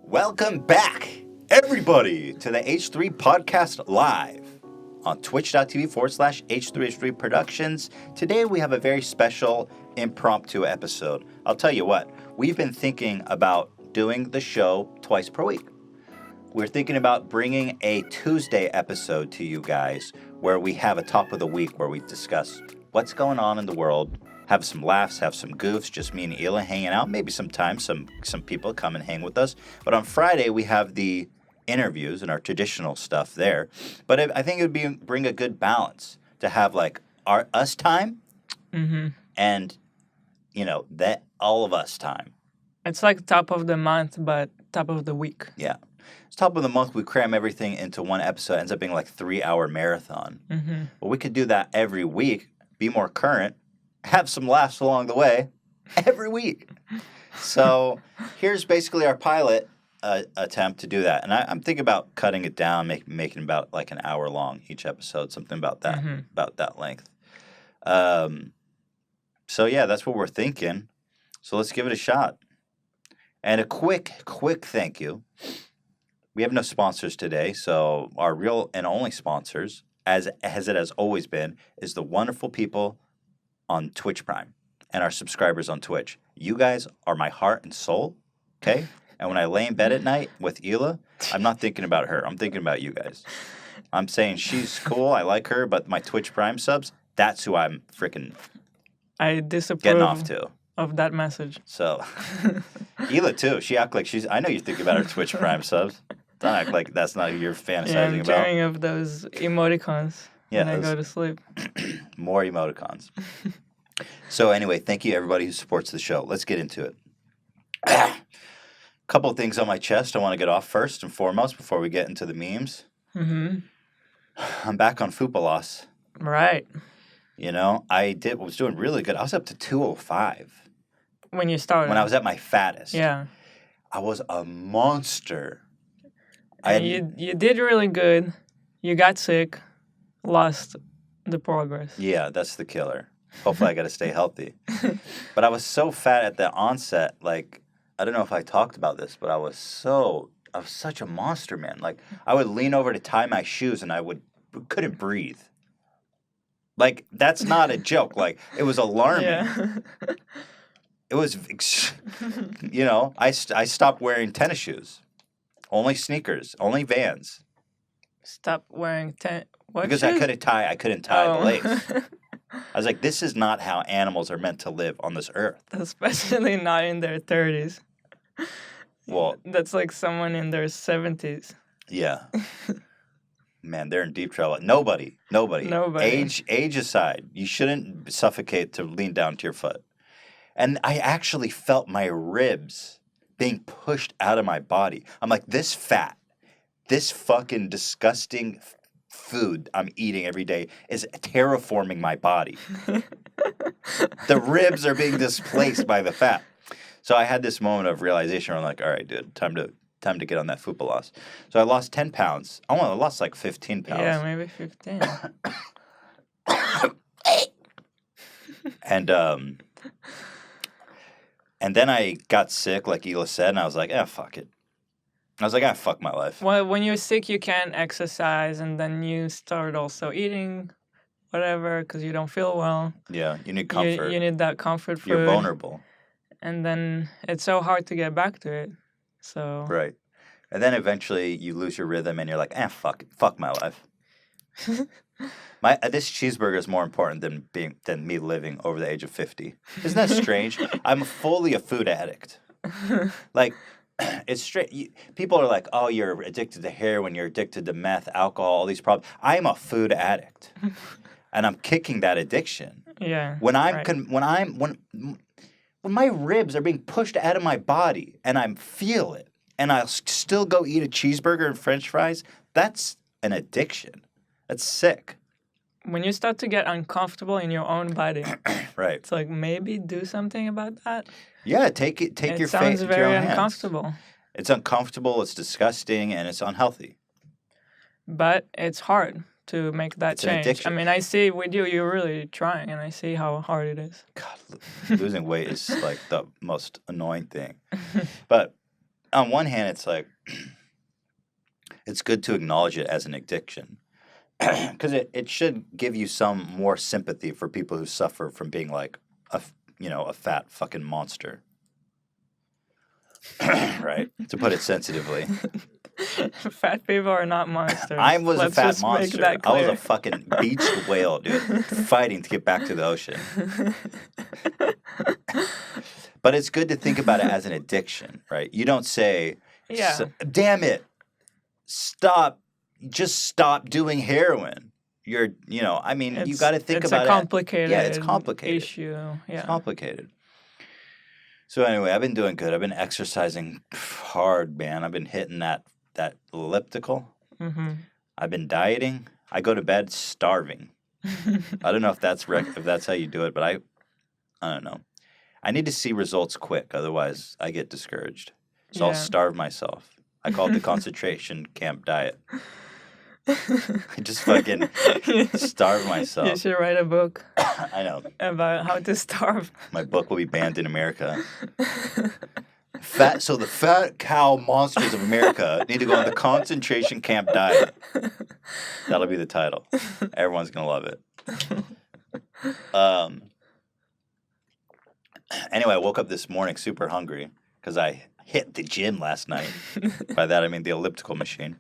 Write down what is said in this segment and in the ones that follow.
Welcome back, everybody, to the H3 Podcast Live on twitch.tv/H3H3 Productions. Today we have a very special impromptu episode. I'll tell you what, we've been thinking about doing the show twice per week. We're thinking about bringing a Tuesday episode to you guys where we have a top of the week where we discuss what's going on in the world, have some laughs, have some goofs, just me and Hila hanging out. Maybe sometimes some people come and hang with us. But on Friday, we have the interviews and our traditional stuff there. But I think it would bring a good balance to have like us time and, that all of us time. It's like top of the month, but top of the week. Yeah. It's top of the month. We cram everything into one episode. It ends up being like 3-hour marathon. But we could do that every week, be more current, have some laughs along the way every week. So here's basically our pilot attempt to do that. And I'm thinking about cutting it down, making about like an hour long each episode, something about that length. So yeah, that's what we're thinking. So let's give it a shot. And a quick thank you. We have no sponsors today, so our real and only sponsors, as it has always been, is the wonderful people on Twitch Prime and our subscribers on Twitch. You guys are my heart and soul, okay? And when I lay in bed at night with Hila, I'm not thinking about her. I'm thinking about you guys. I'm saying she's cool, I like her, but my Twitch Prime subs, that's who I'm freaking getting off to. Of that message. So, Hila too. She act like I know you're thinking about her Twitch Prime subs. Don't act like that's not who you're fantasizing about. I'm dreaming of those emoticons when I go to sleep. More emoticons. So anyway, thank you everybody who supports the show. Let's get into it. Couple of things on my chest I want to get off first and foremost before we get into the memes. I'm back on Fupalos. Right. I was doing really good. I was up to 205. When you started? When I was at my fattest. Yeah. I was a monster. You did really good. You got sick. Lost the progress. Yeah, that's the killer. Hopefully I got to stay healthy. But I was so fat at the onset. Like, I don't know if I talked about this, but I was such a monster, man. Like, I would lean over to tie my shoes and couldn't breathe. Like, that's not a joke. Like, it was alarming. Yeah. It was, I stopped wearing tennis shoes. Only sneakers. Only Vans. Stop wearing what because shoes? I couldn't tie the lace. I was like, this is not how animals are meant to live on this earth. Especially not in their 30s. Well, that's like someone in their 70s. Yeah. Man, they're in deep trouble. Nobody. Age aside, you shouldn't suffocate to lean down to your foot. And I actually felt my ribs being pushed out of my body. I'm like, this fucking disgusting food I'm eating every day is terraforming my body. The ribs are being displaced by the fat. So I had this moment of realization where I'm like, all right, dude, time to get on that fupa loss. So I lost 10 pounds. I lost like 15 pounds. Yeah, maybe 15. And then I got sick, like Hila said, and I was like, fuck it. I was like, fuck my life. Well, when you're sick, you can't exercise, and then you start also eating whatever because you don't feel well. Yeah, you need comfort. You need that comfort food. You're vulnerable. And then it's so hard to get back to it. So right. And then eventually you lose your rhythm, and you're like, fuck it. Fuck my life. This cheeseburger is more important than me living over the age of 50. Isn't that strange? I'm fully a food addict. Like, it's straight. People are like, oh, you're addicted to heroin, you're addicted to meth, alcohol, all these problems. I'm a food addict, and I'm kicking that addiction. Yeah. When my ribs are being pushed out of my body, and I feel it, and I'll still go eat a cheeseburger and French fries. That's an addiction. That's sick. When you start to get uncomfortable in your own body, right? It's like maybe do something about that. Yeah, take your fate into your own hands. It sounds very uncomfortable. It's uncomfortable. It's disgusting, and it's unhealthy. But it's hard to make that it's change. An addiction. I mean, I see with you're really trying, and I see how hard it is. God, losing weight is like the most annoying thing. But on one hand, it's like it's good to acknowledge it as an addiction because it should give you some more sympathy for people who suffer from being like a fat fucking monster. Right? To put it sensitively. Fat people are not monsters. I was Let's a fat just make monster. that I was clear. a fucking beach whale, dude, fighting to get back to the ocean. But it's good to think about it as an addiction, right? You don't say, Yeah. damn it, just stop doing heroin. You got to think about it's a complicated it's complicated. issue. Yeah. It's complicated. So anyway, I've been doing good. I've been exercising hard, man. I've been hitting that elliptical. Mm-hmm. I've been dieting. I go to bed starving. I don't know if that's how you do it, but I don't know. I need to see results quick, otherwise I get discouraged. So I'll starve myself. I call it the concentration camp diet. I just fucking starve myself. You should write a book. I know. About how to starve. My book will be banned in America. So the fat cow monsters of America need to go on the concentration camp diet. That'll be the title. Everyone's gonna love it. Anyway, I woke up this morning super hungry because I hit the gym last night. By that I mean the elliptical machine.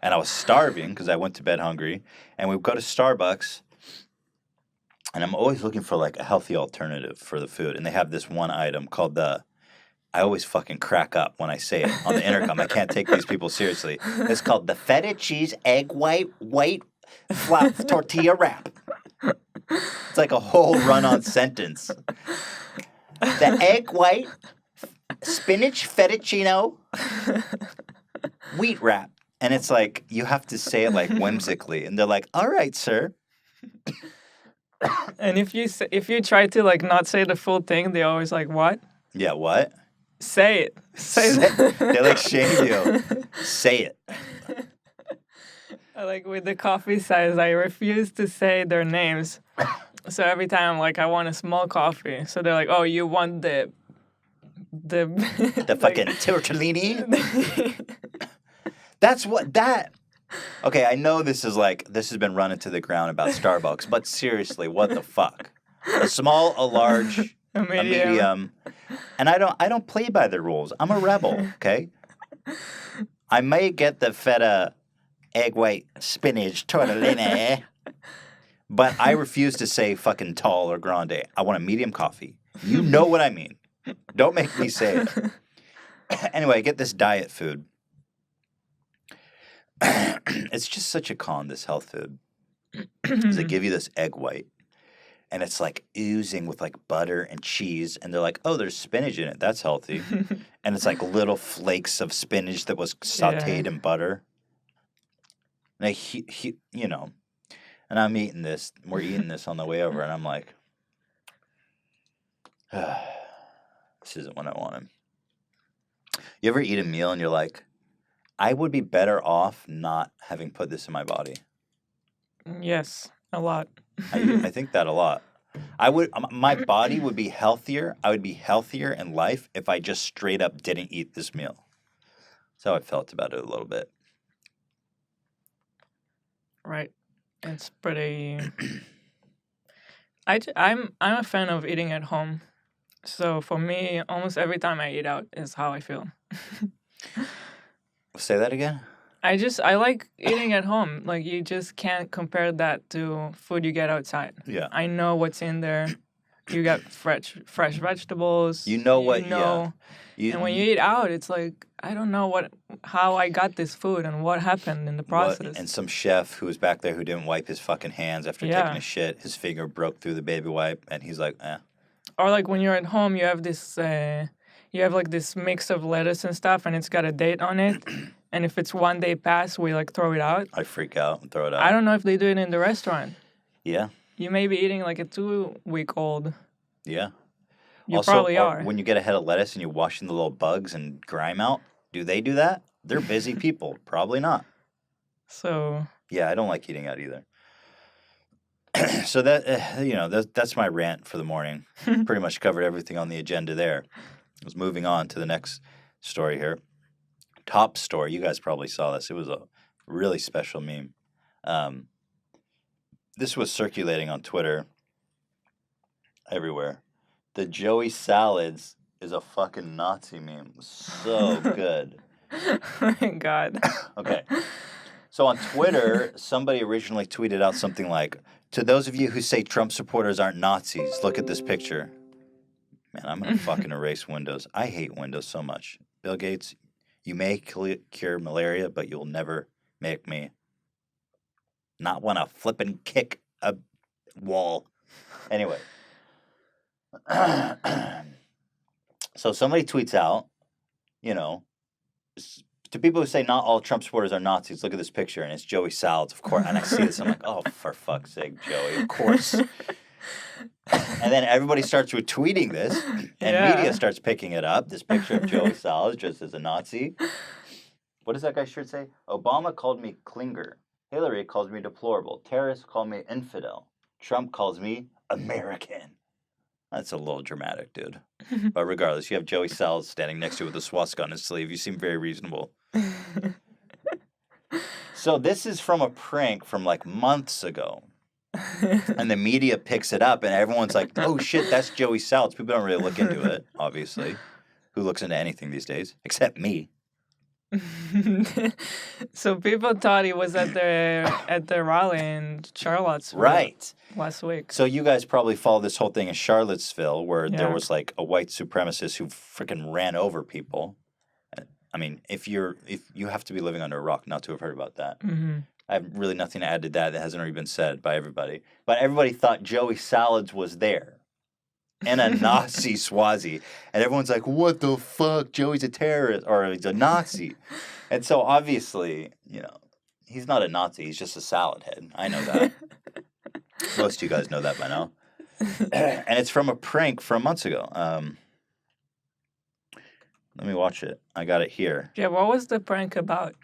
And I was starving because I went to bed hungry. And we go to Starbucks. And I'm always looking for like a healthy alternative for the food. And they have this one item called I always fucking crack up when I say it on the intercom. I can't take these people seriously. It's called the feta cheese egg white flat tortilla wrap. It's like a whole run-on sentence. The egg white spinach fettuccine wheat wrap. And it's like, you have to say it like whimsically. And they're like, all right, sir. And if you try to like not say the full thing, they always like, what? Yeah, what? Say it. They like shame you. Say it. Like with the coffee size, I refuse to say their names. So every time, like, I want a small coffee. So they're like, oh, you want the fucking tortellini? That's what that. Okay, I know this has been run into the ground about Starbucks, but seriously, what the fuck? A small, a large, a medium. And I don't play by the rules. I'm a rebel, okay? I may get the feta egg white spinach tortellini, but I refuse to say fucking tall or grande. I want a medium coffee. You know what I mean. Don't make me say it. Anyway, I get this diet food. It's just such a con, this health food. They give you this egg white, and it's like oozing with like butter and cheese, and they're like, oh, there's spinach in it. That's healthy. And it's like little flakes of spinach that was sauteed in butter. And and I'm eating this. We're eating this on the way over, and I'm like, this isn't what I wanted. You ever eat a meal and you're like, I would be better off not having put this in my body? Yes, a lot. I think that a lot. My body would be healthier. I would be healthier in life if I just straight up didn't eat this meal. That's how I felt about it a little bit. Right. It's pretty. I'm a fan of eating at home. So for me, almost every time I eat out is how I feel. Say that again? I like eating at home. Like, you just can't compare that to food you get outside. Yeah. I know what's in there. You got fresh vegetables. You know what? Yeah. And when you eat out, it's like, I don't know how I got this food and what happened in the process. And some chef who was back there who didn't wipe his fucking hands after taking a shit, his finger broke through the baby wipe, and he's like, eh. Or like when you're at home, you have this, like this mix of lettuce and stuff, and it's got a date on it. And if it's one day past, we like throw it out. I freak out and throw it out. I don't know if they do it in the restaurant. Yeah. You may be eating like a 2-week-old. Yeah. You also, probably are. When you get a head of lettuce and you're washing the little bugs and grime out, do they do that? They're busy people. Probably not. So. Yeah, I don't like eating out either. So that, that's my rant for the morning. Pretty much covered everything on the agenda there. I was moving on to the next story here. Top Store. You guys probably saw this. It was a really special meme. This was circulating on Twitter everywhere. The Joey Salads is a fucking Nazi meme. So good. Oh my God. Okay. So on Twitter, somebody originally tweeted out something like, to those of you who say Trump supporters aren't Nazis, look at this picture. Man, I'm going to fucking erase Windows. I hate Windows so much. Bill Gates, you may cure malaria, but you'll never make me not want to flip and kick a wall. Anyway. So somebody tweets out, to people who say not all Trump supporters are Nazis, look at this picture, and it's Joey Salads, of course. And I see this, I'm like, oh, for fuck's sake, Joey, of course. And then everybody starts retweeting this, and media starts picking it up, this picture of Joey Salads just as a Nazi. What does that guy's shirt say? Obama called me clinger. Hillary calls me deplorable. Terrorists call me infidel. Trump calls me American. That's a little dramatic, dude. But regardless, you have Joey Salads standing next to you with a swastika on his sleeve. You seem very reasonable. So this is from a prank from like months ago. And the media picks it up and everyone's like, oh shit, that's Joey Salads. People don't really look into it, obviously. Who looks into anything these days? Except me. So people thought he was at the rally in Charlottesville. Right. Last week. So you guys probably follow this whole thing in Charlottesville where there was like a white supremacist who freaking ran over people. I mean, if you have to be living under a rock not to have heard about that. Mm-hmm. I have really nothing to add to that hasn't already been said by everybody. But everybody thought Joey Salads was there. And a Nazi Swazi. And everyone's like, what the fuck? Joey's a terrorist or he's a Nazi. And so obviously, he's not a Nazi. He's just a salad head. I know that. Most of you guys know that by now. And it's from a prank from months ago. Let me watch it. I got it here. Yeah, what was the prank about?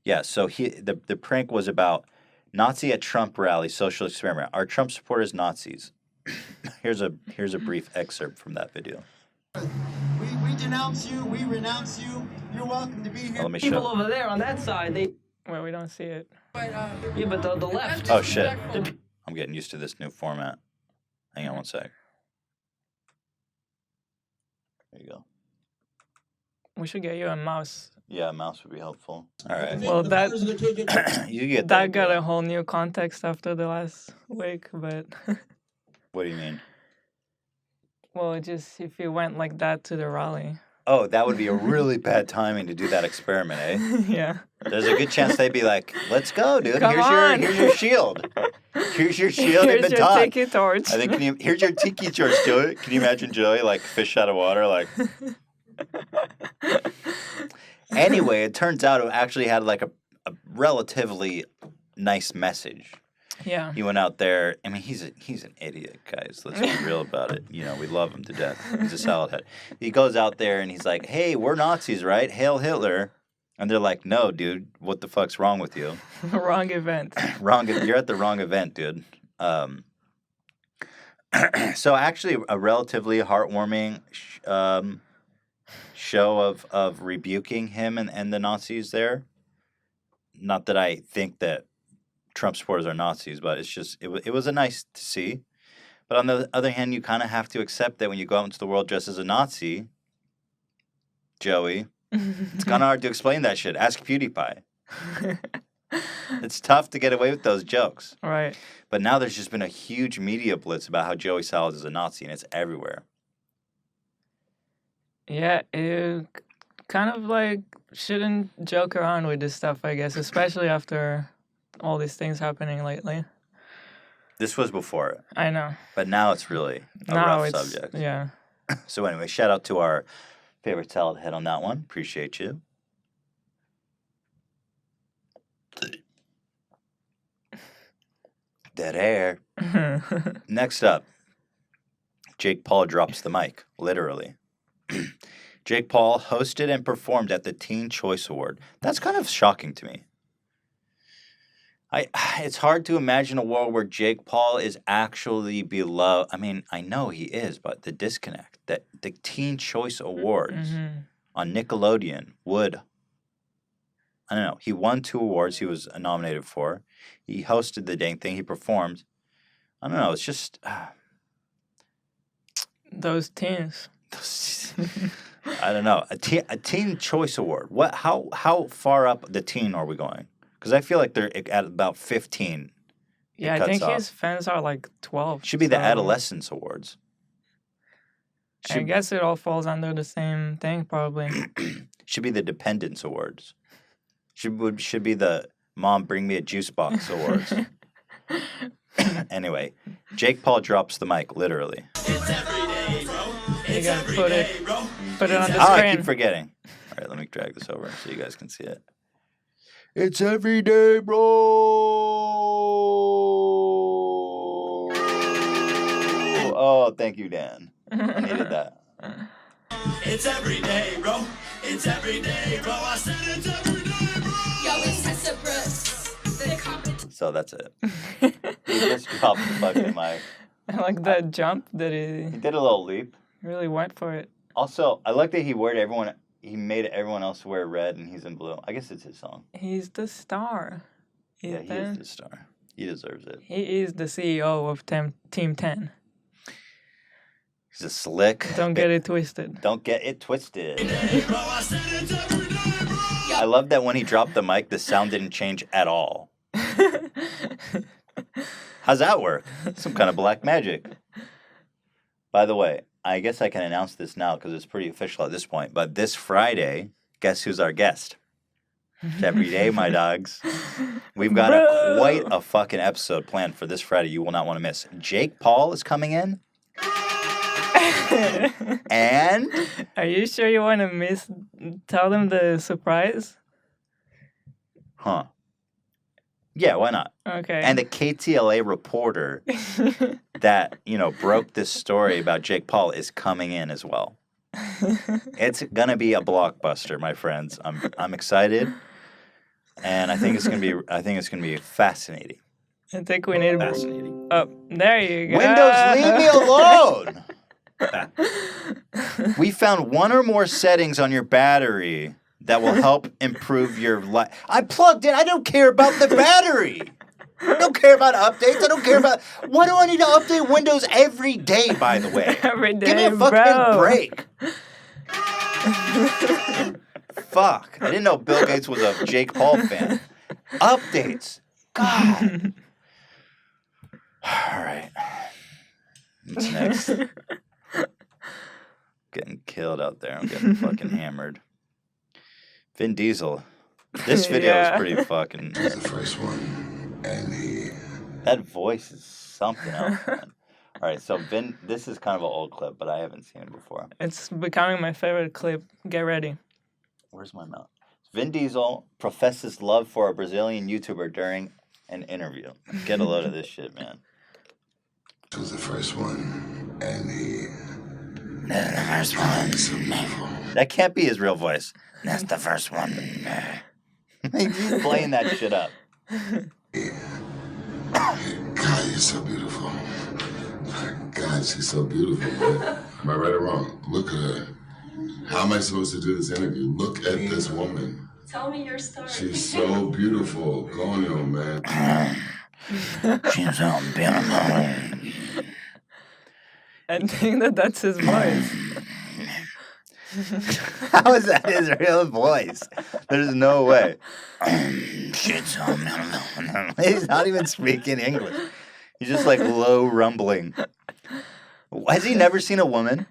Yeah, so the prank was about Nazi at Trump rally, social experiment. Are Trump supporters Nazis? Here's a brief excerpt from that video. We denounce you. We renounce you. You're welcome to be here. Let me show. People over there on that side, Well, we don't see it. yeah, but the left. Oh shit! I'm getting used to this new format. Hang on one sec. There you go. We should get you a mouse. Yeah, a mouse would be helpful. All right. Well, that You get that got a whole new context after the last week, but What do you mean? well, just if you went like that to the rally. Oh, that would be a really bad timing to do that experiment, eh? Yeah. There's a good chance they'd be like, "Let's go, dude. Come on. Here's your shield. Here's your shield and Here's your baton. tiki torch. I think here's your tiki torch, Joey. Can you imagine Joey like fish out of water, like?" Anyway, it turns out it actually had like a relatively nice message. Yeah. He went out there. I mean, he's an idiot, guys. Let's be real about it. We love him to death. He's a salad head. He goes out there and he's like, "Hey, we're Nazis, right? Hail Hitler." And they're like, "No, dude. What the fuck's wrong with you?" Wrong event. You're at the wrong event, dude. So actually, a relatively heartwarming show of rebuking him and the Nazis there. Not that I think that Trump supporters are Nazis, but it's just it was a nice to see. But on the other hand, you kind of have to accept that when you go out into the world dressed as a Nazi, Joey, it's kind of hard to explain that shit. Ask PewDiePie. It's tough to get away with those jokes. Right. But now there's just been a huge media blitz about how Joey Salads is a Nazi, and it's everywhere. Yeah, you kind of like shouldn't joke around with this stuff, I guess, especially after all these things happening lately. This was before it. I know. But now it's really a rough subject. Yeah. So anyway, shout out to our favorite salad head on that one. Appreciate you. Dead air. Next up, Jake Paul drops the mic, literally. Jake Paul hosted and performed at the Teen Choice Award. That's kind of shocking to me. It's hard to imagine a world where Jake Paul is actually beloved. I mean, I know he is, but the disconnect that the Teen Choice Awards on Nickelodeon would I don't know. He won 2 awards he was nominated for. He hosted the dang thing. He performed. I don't know. It's just Those teens. I don't know. A teen choice award. What? How far up the teen are we going? Because I feel like they're at about 15. Yeah, I think his fans are like 12. Should be the adolescence awards. I guess it all falls under the same thing, probably. Should be the dependence awards. Should be the mom bring me a juice box awards. Anyway, Jake Paul drops the mic, literally. It's every day, bro. You It's gotta every put day, it- bro. Put it on the I screen. keep forgetting. All right, let me drag this over so you guys can see it. It's every day, bro. Oh, thank you, Dan. I needed that. It's every day, bro. It's every day, bro. I said it's every day, bro. Yo, it's reciprocity. The competition. So that's it. He just dropped the fucking mic. I like that jump that He he did a little leap. really went for it. Also, I like that he made everyone else wear red and he's in blue. I guess it's his song. He's the star. Yeah, he is the star. He deserves it. He is the CEO of Team 10. He's a slick. Don't get it twisted. Don't get it twisted. Bro, I said it's every day, bro. I love that when he dropped the mic, the sound didn't change at all. How's that work? Some kind of black magic. By the way, I guess I can announce this now because it's pretty official at this point. But this Friday, guess who's our guest? It's every day, my dogs. We've got quite a fucking episode planned for this Friday you will not want to miss. Jake Paul is coming in. And Are you sure you want to tell them the surprise? yeah, why not? Okay. And the KTLA reporter that, broke this story about Jake Paul is coming in as well. It's gonna be a blockbuster, my friends. I'm excited, and I think it's gonna be fascinating. I think we need. Fascinating. Oh, there you go. Windows, leave me alone. We found one or more settings on your battery that will help improve your life. I plugged in. I don't care about the battery. I don't care about updates. I don't care about... Why do I need to update Windows every day, by the way? Every day, Give me a fucking bro. break. Fuck. I didn't know Bill Gates was a Jake Paul fan. Updates. God. All right. What's next? Getting killed out there. I'm getting fucking hammered. Vin Diesel. This video is pretty fucking... The first one, and That voice is something else, man. All right, so Vin, this is kind of an old clip, but I haven't seen it before. It's becoming my favorite clip. Get ready. Where's my mouth? Vin Diesel professes love for a Brazilian YouTuber during an interview. Get a load of this shit, man. This was the first one, and That's the first one. so beautiful. That can't be his real voice. That's the first one. He's playing that shit up. God, you're so beautiful. God, she's so beautiful, man. Am I right or wrong? Look at her. How am I supposed to do this interview? Look at this woman. Tell me your story. She's so beautiful. Colonial, man. She's so beautiful. I think that's his voice. How is that his real voice? There's no way. Shit's so beautiful. He's not even speaking English. He's just like low rumbling. Has he never seen a woman?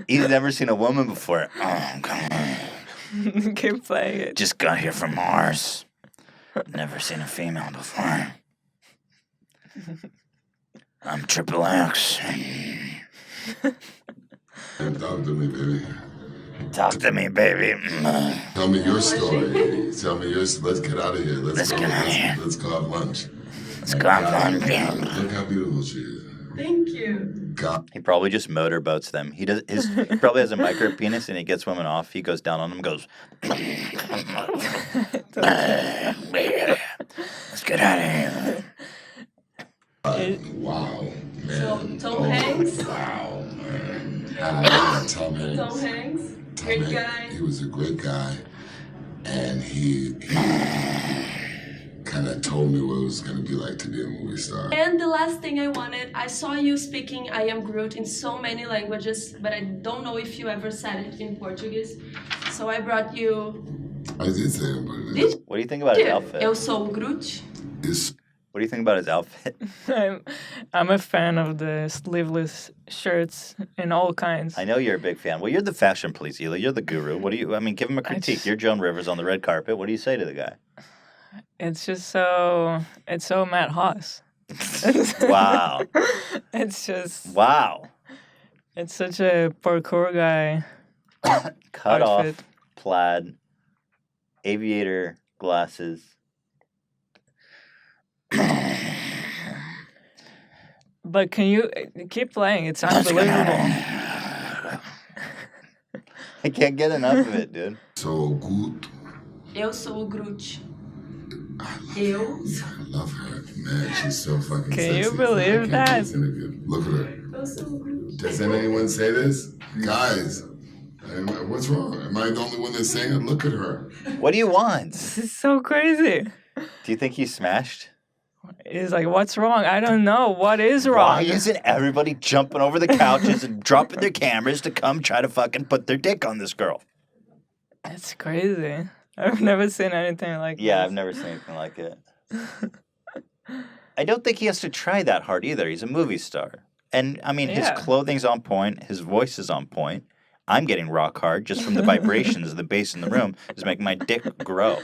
He's never seen a woman before. Oh, come on. Keep playing it. Just got here from Mars. Never seen a female before. I'm Triple X. And talk to me, baby. Talk to me, baby. Tell me your story. Tell me yours. Let's get out of here. Let's go. get out of here. Let's go have lunch. Let's go have lunch. Look how beautiful she is. Thank you. God. He probably just motorboats them. He probably has a micro penis and he gets women off. He goes down on them and goes, let's get out of here. Wow, man. Tom Hanks? Wow, man. Tom Hanks. Tom Hanks? Tom Great Hanks. guy. He was a great guy. and he kind of told me what it was going to be like to be a movie star. And the last thing I wanted, I saw you speaking I am Groot in so many languages, but I don't know if you ever said it in Portuguese. So I brought you. I did say it, but Did What do you think about his outfit? Eu sou o Groot. it's What do you think about his outfit? I'm a fan of the sleeveless shirts in all kinds. I know you're a big fan. Well, you're the fashion police, Hila. You're the guru. What do you? I mean, give him a critique. just- You're Joan Rivers on the red carpet. What do you say to the guy? It's just so Matt Haas. Wow. It's just Wow. it's such a parkour guy Cut outfit. off, plaid, aviator glasses. But can you keep playing? It's unbelievable. I can't get enough of it, dude. so good. Eu sou o Groot. I Eu. love her. Man, she's so fucking Can sexy. you believe I can't that? do this interview. Look at her. Eu sou o Groot. Doesn't anyone say this? Guys, what's wrong? Am I the only one that's saying it? Look at her. What do you want? This is so crazy. Do you think he's smashed? He's like, what's wrong? I don't know. What is wrong? Why isn't everybody jumping over the couches and dropping their cameras to come try to fucking put their dick on this girl? It's crazy. I've never seen anything like Yeah, this. I've never seen anything like it. I don't think he has to try that hard either. He's a movie star. And, I mean, his Yeah. clothing's on point. His voice is on point. I'm getting rock hard just from the vibrations of the bass in the room is making my dick grow.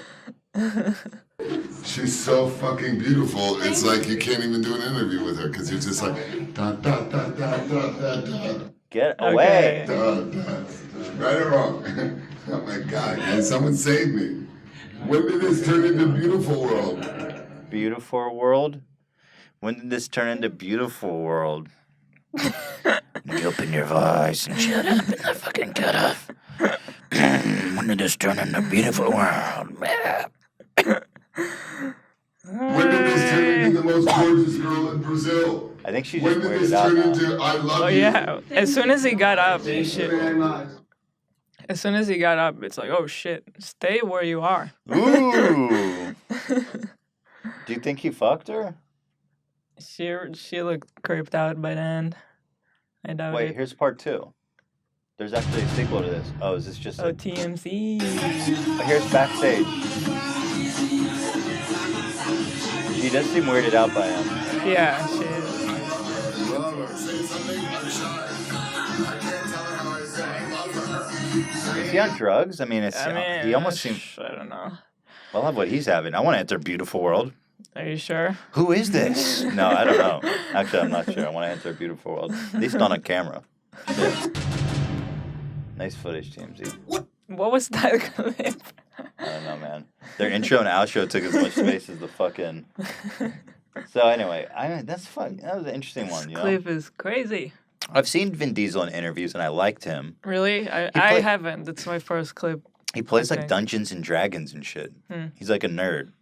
She's so fucking beautiful. It's like you can't even do an interview with her because you're just like da da da da da da da Get away. da da. Right or wrong? Oh my God! Can someone save me? When did this turn into Beautiful World? Beautiful world? When did this turn into beautiful world? You open your voice and shut up and I fucking cut off. When did this turn into beautiful world? When did this turn into the most gorgeous girl in Brazil? I think she's When just did weirded this out turn now. into I love Oh you? yeah. As soon as he got up, you should. As soon as he got up, it's like, oh shit, stay where you are. Ooh. Do you think he fucked her? She looked creeped out by the end. I doubt Wait, it. here's part 2. There's actually a sequel to this. Oh, is this just Oh, a... TMZ. Oh, here's backstage. She does seem weirded out by him. Yeah, she is. Love her. Say something. I'm shy. I can't tell her how I say I love her. Is he on drugs? I mean, it's, I mean, he almost seems... I don't know. I love what he's having. I want to enter beautiful world. Are you sure? Who is this? No, I don't know. Actually, I'm not sure. I want to enter a beautiful world. At least not on camera. Shit. Nice footage, TMZ. What was that clip? I don't know, man. Their intro and outro took as much space as the fucking... So anyway, that's fun. That was an interesting one, you know? Clip is crazy. I've seen Vin Diesel in interviews and I liked him. Really? I play- haven't. It's my first clip. He plays like Okay. Dungeons and Dragons and shit. He's like a nerd.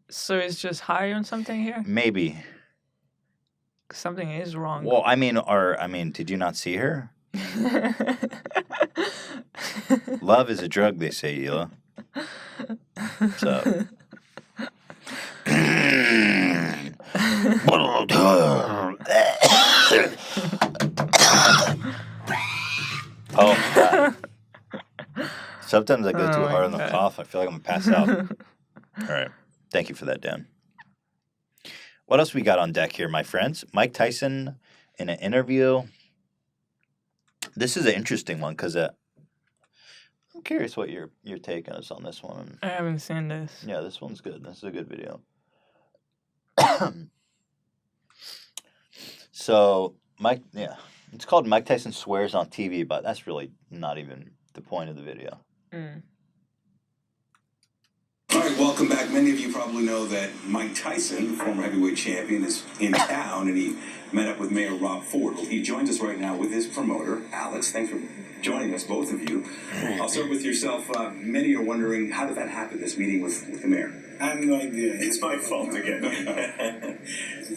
So he's just high on something here? Maybe. Something is wrong. Well, I mean, did you not see her? Love is a drug, they say, Hila. So. Oh my God. Sometimes I go too Oh my hard on the God. cough. I feel like I'm gonna pass out. All right. Thank you for that, Dan. What else we got on deck here, my friends? Mike Tyson in an interview. This is an interesting one because I'm curious what your take is on this one. I haven't seen this. Yeah, this one's good. This is a good video. So, it's called Mike Tyson Swears on TV, but that's really not even the point of the video. Mm. All right, welcome back. Many of you probably know that Mike Tyson, former heavyweight champion, is in town, and he met up with Mayor Rob Ford. Well, he joins us right now with his promoter, Alex. Thanks for joining us, both of you. I'll start with yourself. Many are wondering, how did that happen, this meeting with the mayor? I have no idea. It's my fault again.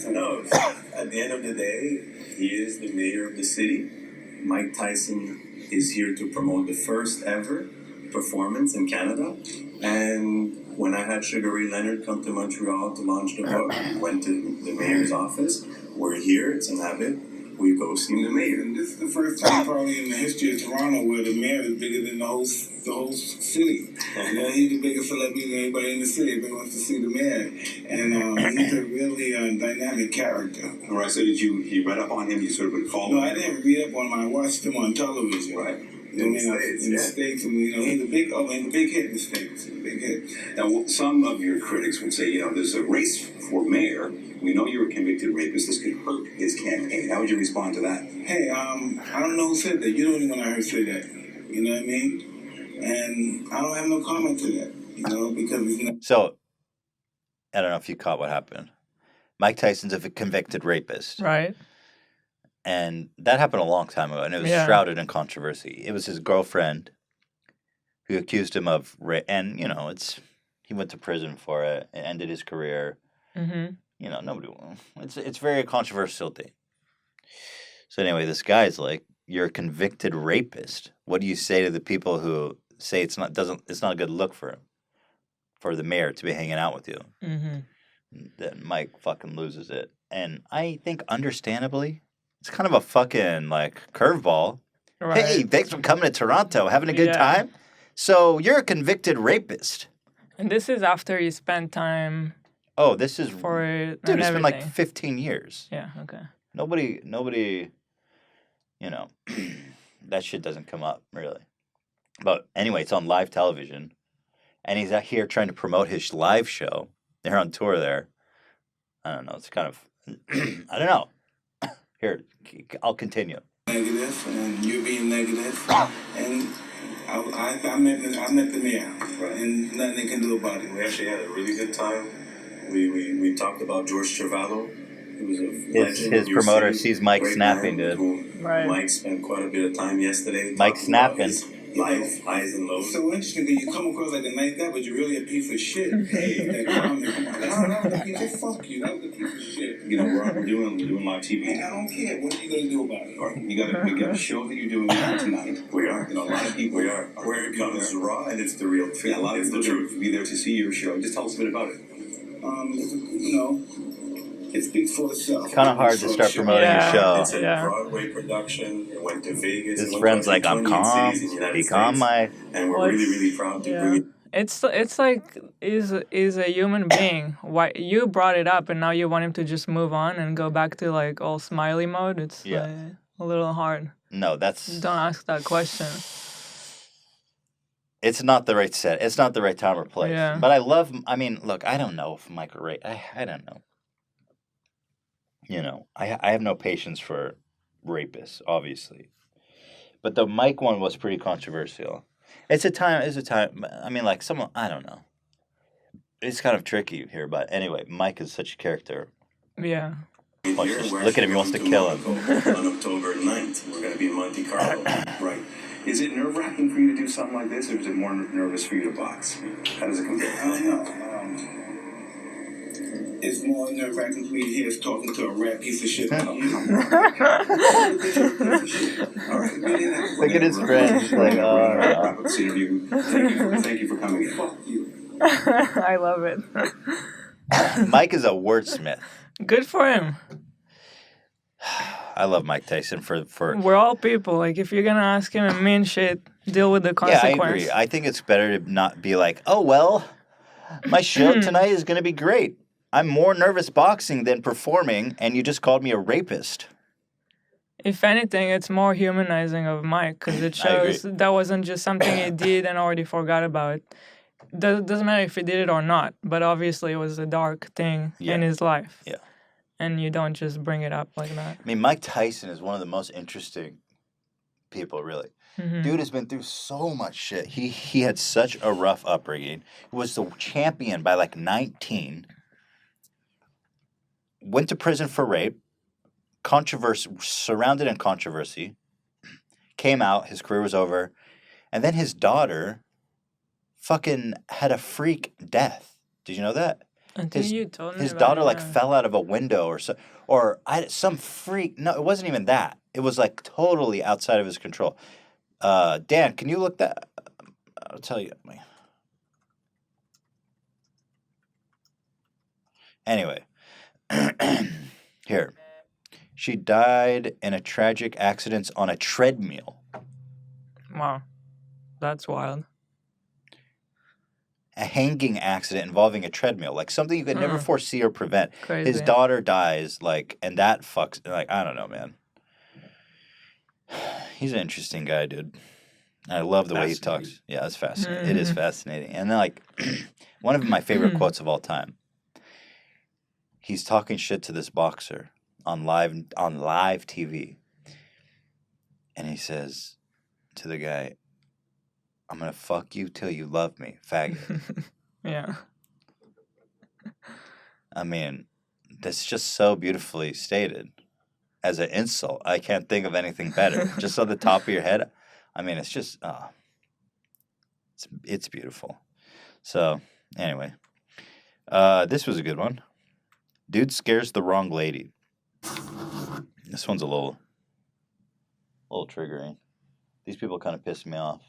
No, at the end of the day, he is the mayor of the city. Mike Tyson is here to promote the first ever performance in Canada. And when I had Sugar Ray Leonard come to Montreal to launch the book, went to the mayor's office. We're here, it's an habit. We go see the mayor. And this is the first time probably in the history of Toronto where the mayor is bigger than the whole city. You know, he's the biggest celebrity than anybody in the city. Everybody wants to see the mayor. And he's a really dynamic character. All right, so you read up on him, you sort of would follow No, him? I didn't read up on him. I watched him on television. Right. In the States, and he's a big hit in the States. He's a big hit. Now, some of your critics would say, there's a race for mayor. We know you're a convicted rapist. This could hurt his campaign. How would you respond to that? Hey, I don't know who said that. You're the only one I heard say that. You know what I mean? And I don't have no comment to that, because it's not. So, I don't know if you caught what happened. Mike Tyson's a convicted rapist. Right. And that happened a long time ago, and it was shrouded in controversy. It was his girlfriend who accused him of and he went to prison for it. It ended his career. Mm-hmm. Nobody. It's very controversial thing. So anyway, this guy's like, "You're a convicted rapist." What do you say to the people who say it's not a good look for him, for the mayor to be hanging out with you? Mm-hmm. Then Mike fucking loses it, and I think understandably. It's kind of a fucking, curveball. Right. Hey, thanks for coming to Toronto. Having a good time? So, you're a convicted rapist. And this is after you spent time... Oh, this is... For it dude, and it's been, everything. 15 years. Yeah, okay. Nobody, that shit doesn't come up, really. But anyway, it's on live television. And he's out here trying to promote his live show. They're on tour there. I don't know. It's kind of... I don't know. Here, I'll continue. Negative, and you being negative, and I met the mayor, and nothing they can do about it. We actually had a really good time. We talked about George Trevallo. He was a legend. His promoter city. sees Mike Great snapping, man, dude. who Right. Mike spent quite a bit of time yesterday. Mike talking about snapping. his life, highs and lows. It's so interesting because you come across like a nice guy, but you're really a piece of shit. Hey, that was a piece of fuck you. That was a piece of shit. We're doing live TV. And I don't care. What are you gonna do about it? All right, you got a show that you're doing tonight. We are. A lot of people. We are. Where it comes raw and it's the real truth. Yeah, a lot of it's people the truth. be there to see your show. Just tell us a bit about it. It speaks for itself. Kind of hard to start promoting your show. It's a Broadway production. It went to Vegas. His It went friend's to like, I'm 28 calm. cities in the United Be calm, States. Mike. And we're Well, really, it's- really proud to yeah. bring it. It's like is a human being. Why you brought it up and now you want him to just move on and go back to all smiley mode? It's a little hard. No, that's... Don't ask that question. It's not the right set. It's not the right time or place. Yeah. But look, I don't know if Mike or Ray... I don't know. I have no patience for rapists, obviously. But the Mike one was pretty controversial. It's a time, someone, I don't know. It's kind of tricky here, but anyway, Mike is such a character. Yeah. Look at him, he wants to kill him. On October 9th, we're going to be in Monte Carlo. Right. Is it nerve-wracking for you to do something like this, or is it more nervous for you to box? How does it compare? I don't know. It's more nerve-wracking for me to hear us talking to a rat piece of shit like you. Look at his friend. He's like, Wrap up this interview. Thank you for coming in. Fuck you. I love it. Mike is a wordsmith. Good for him. I love Mike Tyson for We're all people. If you're gonna ask him a mean shit, deal with the Yeah, I consequence. agree. I think it's better to not be like, oh, well, my show tonight is going to be great. I'm more nervous boxing than performing, and you just called me a rapist. If anything, it's more humanizing of Mike because it I agree. shows that wasn't just something he did and already forgot about. Doesn't matter if he did it or not, but obviously it was a dark thing in his life. Yeah. And you don't just bring it up like that. I mean, Mike Tyson is one of the most interesting people, really. Mm-hmm. Dude has been through so much shit. He had such a rough upbringing. He was the champion by 19. Went to prison for rape. Surrounded in controversy. Came out. His career was over. And then his daughter fucking had a freak death. Did you know that? I think you told me His about daughter it, yeah. fell out of a window some freak. No, it wasn't even that. It was totally outside of his control. Dan, can you look that? I'll tell you. Anyway, here. She died in a tragic accident on a treadmill. Wow. That's wild. A hanging accident involving a treadmill, like something you could never foresee or prevent. Crazy. His daughter dies, like, and that fucks, like, I don't know, man. He's an interesting guy, dude. I love the way he talks. Yeah, it's fascinating. It is fascinating. And then, like, one of my favorite quotes of all time. He's talking shit to this boxer on live TV, and he says to the guy, "I'm gonna fuck you till you love me, faggot." Yeah. I mean, that's just so beautifully stated as an insult. I can't think of anything better. Just on the top of your head. I mean, it's just, it's beautiful. So, anyway, this was a good one. Dude scares the wrong lady. This one's a little triggering. These people kind of piss me off.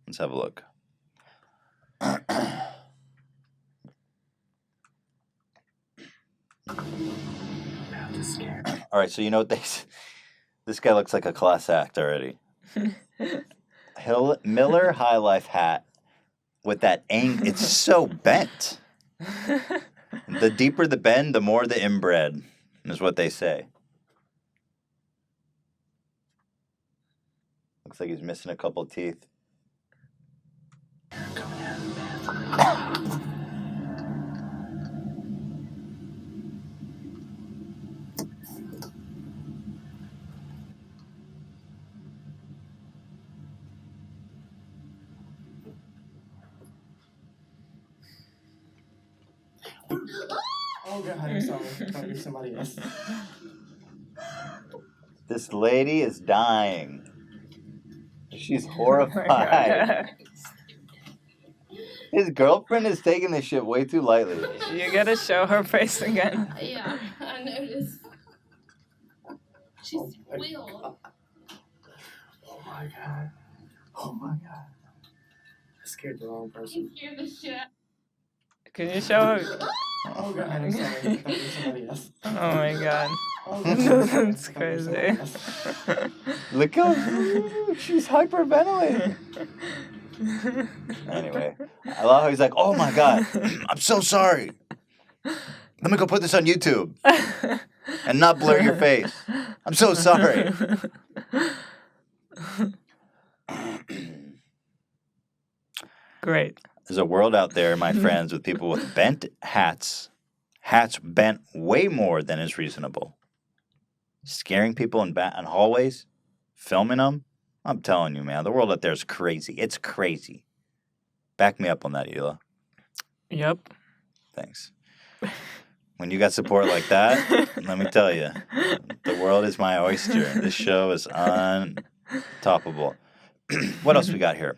Let's have a look. All right, so you know what this guy looks like a class act already. Miller High Life hat with that it's so bent. The deeper the bend, the more the inbred, is what they say. Looks like he's missing a couple teeth. Oh God, I'm sorry. I thought you were somebody else. This lady is dying. She's horrified. His girlfriend is taking this shit way too lightly. You gotta show her face again. Yeah, I noticed. She's weird. Oh my God. Oh my God. I scared the wrong person. You scared the shit. Can you show her? Oh God, I'm sorry. I thought you were somebody else. Oh my God. Oh, God. That's crazy. Look how she's hyperventilating. Anyway, I love how he's like, "Oh my God, I'm so sorry. Let me go put this on YouTube and not blur your face. I'm so sorry." Great. There's a world out there, my friends, with people with bent hats bent way more than is reasonable. Scaring people in hallways, filming them. I'm telling you, man, the world out there is crazy. It's crazy. Back me up on that, Hila. Yep. Thanks. When you got support like that, let me tell you, the world is my oyster. This show is untoppable. What else we got here?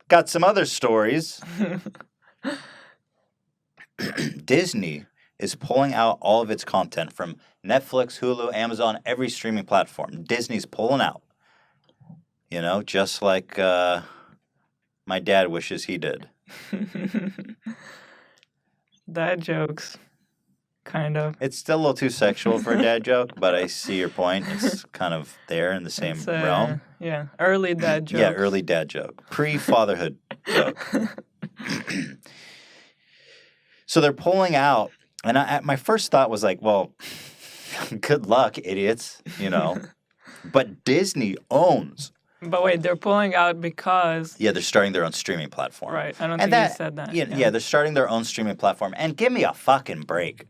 Got some other stories. Disney is pulling out all of its content from Netflix, Hulu, Amazon, every streaming platform. Disney's pulling out. You know, just like my dad wishes he did. Dad jokes. Kind of. It's still a little too sexual for a dad joke, but I see your point. It's kind of there in the same realm. Yeah, early dad joke. Yeah, early dad joke. Pre-fatherhood joke. So they're pulling out, and my first thought was like, well, good luck, idiots, you know. But Disney owns. But wait, they're pulling out because... Yeah, they're starting their own streaming platform. Right, I don't think you said that. Yeah, they're starting their own streaming platform. And give me a fucking break.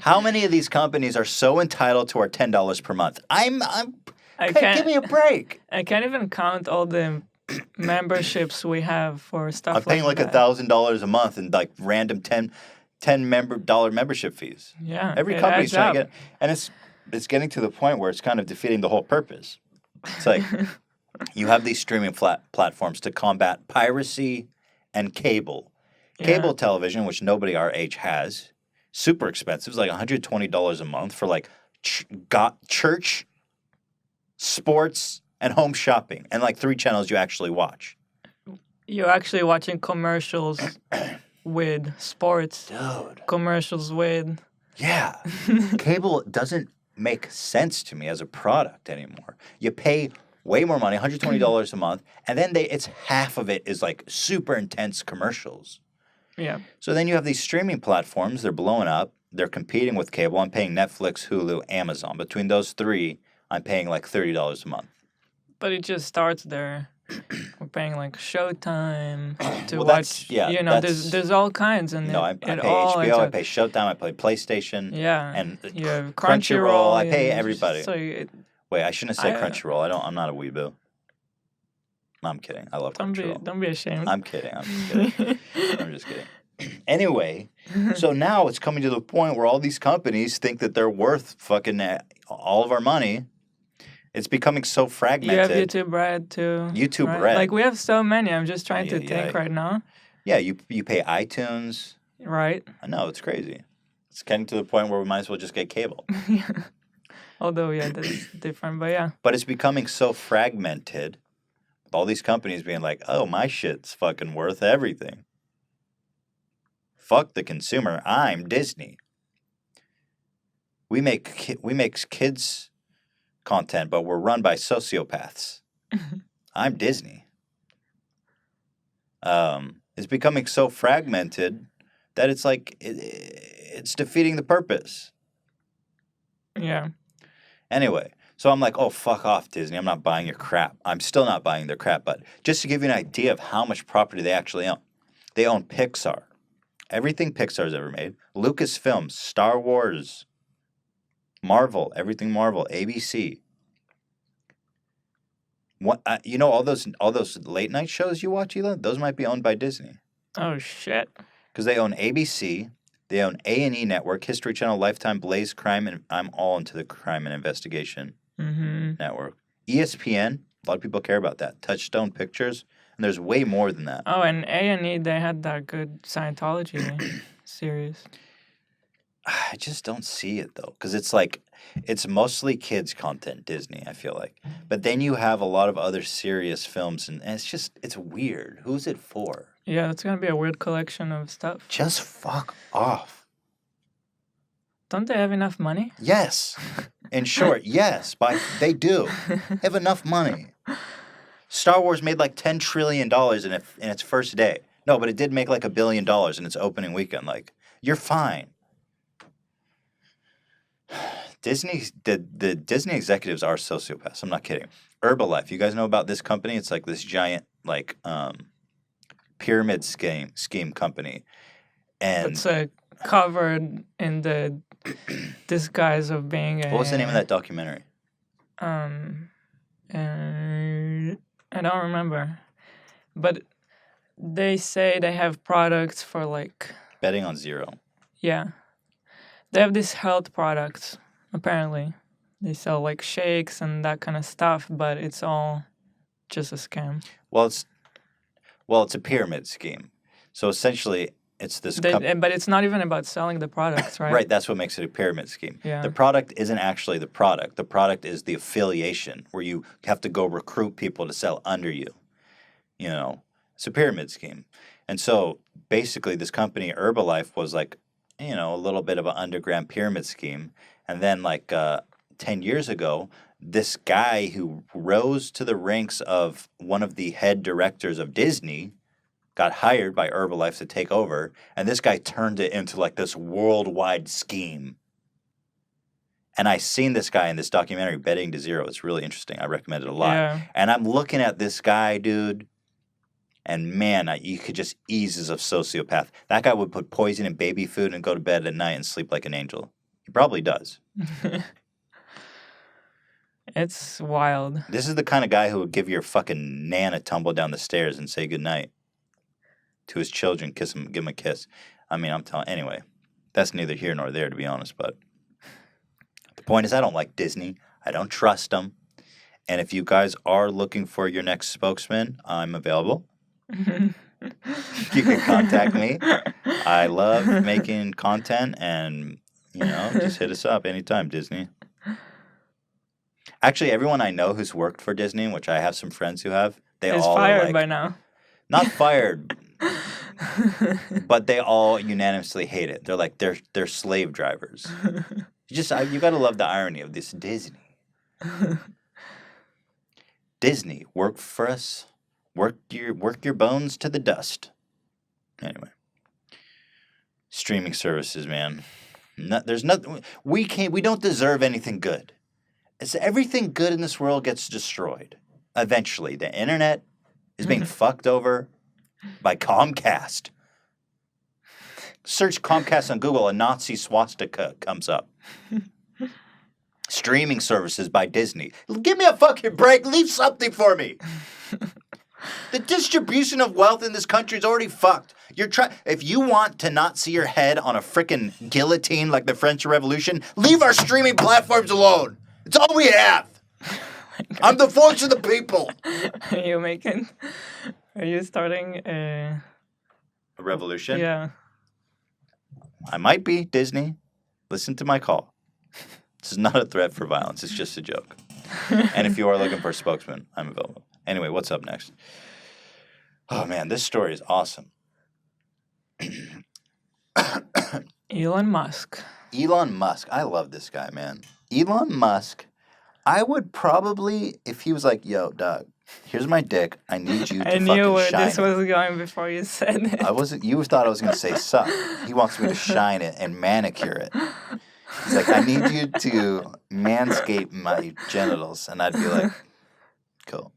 How many of these companies are so entitled to our $10 per month? Give me a break. I can't even count all the memberships we have for stuff like that. I'm paying like $1,000 a month in like random $10 membership fees. Yeah, every company's trying to get, and it's getting to the point where it's kind of defeating the whole purpose. It's like you have these streaming platforms to combat piracy and cable. Cable television, which nobody our age has, super expensive. It's like $120 a month for like church, sports, and home shopping, and like 3 channels you actually watch. You're actually watching commercials with sports Dude. commercials with. Yeah. Cable doesn't make sense to me as a product anymore. You pay way more money, $120 a month, and then it's half of it is like super intense commercials. Yeah. So then you have these streaming platforms, they're blowing up, they're competing with cable. I'm paying Netflix, Hulu, Amazon. Between those three, I'm paying like $30 a month. But it just starts there. We're paying like Showtime to Well, watch. that's- yeah, you know, that's- there's all kinds, and No, I it pay all HBO, I adds pay Showtime, I pay PlayStation. Yeah. And You have Crunchyroll, I yeah, pay it's everybody. just- So it, Wait, I shouldn't say I, Crunchyroll. I'm not a weeboo. No, I'm kidding. I love Crunchyroll. don't be ashamed. I'm kidding. I'm just kidding. I'm just kidding. Anyway, so now it's coming to the point where all these companies think that they're worth fucking all of our money. It's becoming so You have fragmented. YouTube Red too. YouTube right? Red. Like we have so many. I'm just trying to Yeah, think yeah. right now. Yeah, you pay iTunes. Right. I know, it's crazy. It's getting to the point where we might as well just get cable. Although yeah, that's different. But yeah. But it's becoming so fragmented with all these companies being like, oh, my shit's fucking worth everything. Fuck the consumer. I'm Disney. We make kids content, but we're run by sociopaths. I'm Disney. It's becoming so fragmented that it's like it's defeating the purpose. Yeah. Anyway, so I'm like, oh, fuck off, Disney. I'm not buying your crap. I'm still not buying their crap. But just to give you an idea of how much property they actually own, they own Pixar. Everything Pixar's ever made. Lucasfilm, Star Wars, Marvel, everything Marvel, ABC. What you know all those late night shows you watch, Ela? Those might be owned by Disney. Oh shit. Because they own ABC, they own A&E Network, History Channel, Lifetime, Blaze, Crime, and I'm all into the Crime and Investigation Network. ESPN, a lot of people care about that. Touchstone Pictures, and there's way more than that. Oh, and A&E, they had that good Scientology series. I just don't see it though, because it's like it's mostly kids content, Disney. I feel like, but then you have a lot of other serious films, and it's weird. Who's it for? Yeah, it's gonna be a weird collection of stuff. Just fuck off. Don't they have enough money? Yes. In short, yes, but they do have enough money. Star Wars made like $10 trillion in its first day. No, but it did make like $1 billion in its opening weekend. Like, you're fine. The Disney executives are sociopaths. I'm not kidding. Herbalife, you guys know about this company? It's like this giant like pyramid scheme company, and It's covered in the disguise of being a. what was the name of that documentary? I don't remember, but they say they have products for like. Betting on zero. Yeah, they have these health products. Apparently, they sell like shakes and that kind of stuff, but it's all just a scam. Well, it's a pyramid scheme. So essentially, it's this. But it's not even about selling the products, right? Right. That's what makes it a pyramid scheme. Yeah. The product isn't actually the product. The product is the affiliation, where you have to go recruit people to sell under you. You know, it's a pyramid scheme. And so basically, this company Herbalife was like, you know, a little bit of an underground pyramid scheme. And then, like 10 years ago, this guy who rose to the ranks of one of the head directors of Disney got hired by Herbalife to take over. And this guy turned it into like this worldwide scheme. And I seen this guy in this documentary, Betting to Zero. It's really interesting. I recommend it a lot. Yeah. And I'm looking at this guy, dude. And man, you could just ease as a sociopath. That guy would put poison in baby food and go to bed at night and sleep like an angel. He probably does. It's wild. This is the kind of guy who would give your fucking nan a tumble down the stairs and say goodnight to his children, give him a kiss. I mean, I'm telling. Anyway, that's neither here nor there, to be honest. But the point is, I don't like Disney. I don't trust them. And if you guys are looking for your next spokesman, I'm available. You can contact me. I love making content, and you know, just hit us up anytime, Disney. Actually, everyone I know who's worked for Disney, which I have some friends who have, they It's all fired are like, by now. not fired. but they all unanimously hate it. They're like they're slave drivers. You got to love the irony of this Disney. Disney, work for us. Work your bones to the dust. Anyway, streaming services, man. There's nothing we don't deserve anything good. It's everything good in this world gets destroyed. Eventually, the internet is being fucked over by Comcast. Search Comcast on Google, a Nazi swastika comes up. Streaming services by Disney. Give me a fucking break. Leave something for me. The distribution of wealth in this country is already fucked. If you want to not see your head on a frickin' guillotine like the French Revolution, leave our streaming platforms alone. It's all we have. I'm the voice of the people. Are you starting a revolution? Yeah. I might be, Disney. Listen to my call. This is not a threat for violence. It's just a joke. And if you are looking for a spokesman, I'm available. Anyway, what's up next? Oh, man, this story is awesome. Elon Musk. Elon Musk. I love this guy, man. Elon Musk. I would probably, if he was like, yo, Doug, here's my dick. I need you to fucking shine I knew where this was going before you said it. You thought I was going to say suck. He wants me to shine it and manicure it. He's like, I need you to manscape my genitals. And I'd be like, cool.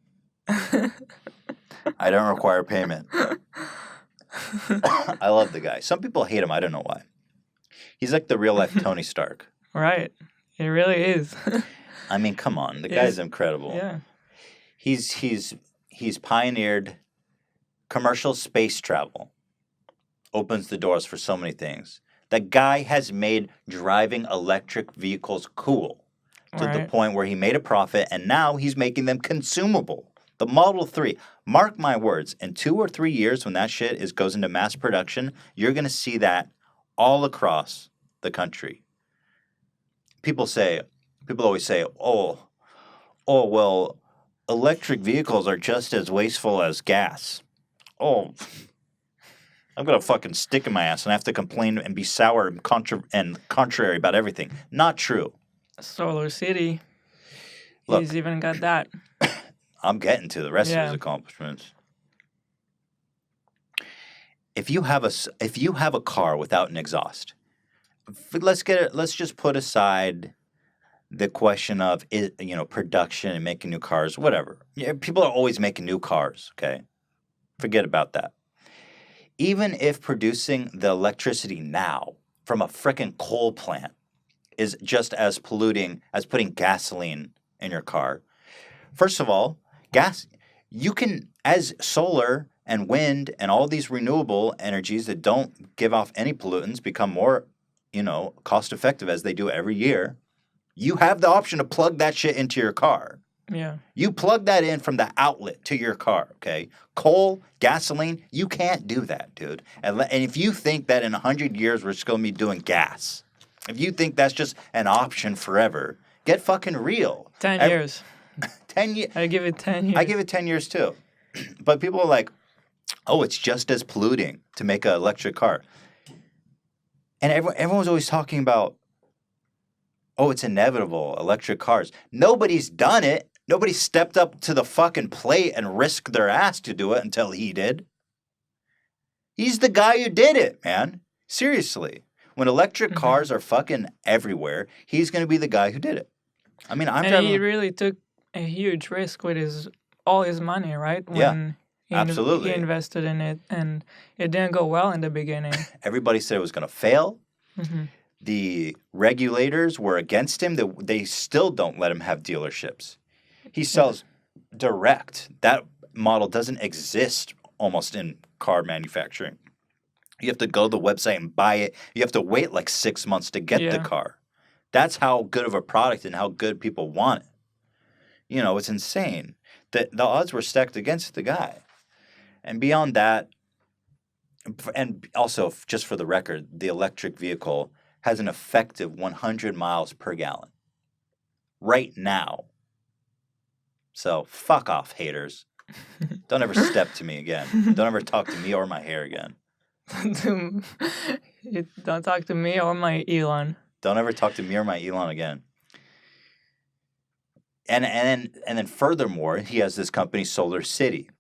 I don't require payment. I love the guy. Some people hate him. I don't know why. He's like the real life Tony Stark. Right. He really is. I mean, come on. The guy's incredible. Yeah. He's pioneered commercial space travel. Opens the doors for so many things. The guy has made driving electric vehicles cool to the point where he made a profit, and now he's making them consumable. The Model 3, mark my words, in 2 or 3 years when that shit goes into mass production, you're going to see that all across the country. People always say, oh, well, electric vehicles are just as wasteful as gas. Oh, I'm going to fucking stick in my ass and have to complain and be sour and contrary about everything. Not true. Solar City. Look, He's even got that. I'm getting to the rest of his accomplishments. If you have a car without an exhaust, let's just put aside the question of production and making new cars, whatever. Yeah, people are always making new cars, okay? Forget about that. Even if producing the electricity now from a frickin' coal plant is just as polluting as putting gasoline in your car. First of all, as solar and wind and all these renewable energies that don't give off any pollutants become more, cost effective as they do every year, you have the option to plug that shit into your car. Yeah. You plug that in from the outlet to your car, okay? Coal, gasoline, you can't do that, dude. And if you think that in 100 years we're just going to be doing gas, if you think that's just an option forever, get fucking real. 10 years. 10 years. I give it 10 years. I give it 10 years too. But people are like, oh, it's just as polluting to make an electric car. And everyone's always talking about, oh, it's inevitable, electric cars. Nobody's done it. Nobody stepped up to the fucking plate and risked their ass to do it until he did. He's the guy who did it, man. Seriously. When electric cars are fucking everywhere, he's going to be the guy who did it. I mean, he really took a huge risk with all his money, right? When absolutely. He invested in it, and it didn't go well in the beginning. Everybody said it was going to fail. Mm-hmm. The regulators were against him. They still don't let him have dealerships. He sells direct. That model doesn't exist almost in car manufacturing. You have to go to the website and buy it. You have to wait like 6 months to get the car. That's how good of a product and how good people want it. It's insane. The odds were stacked against the guy. And beyond that, and also just for the record, the electric vehicle has an effective 100 miles per gallon right now. So fuck off, haters. Don't ever step to me again. Don't ever talk to me or my hair again. You don't talk to me or my Elon. Don't ever talk to me or my Elon again. And then furthermore, he has this company, Solar City,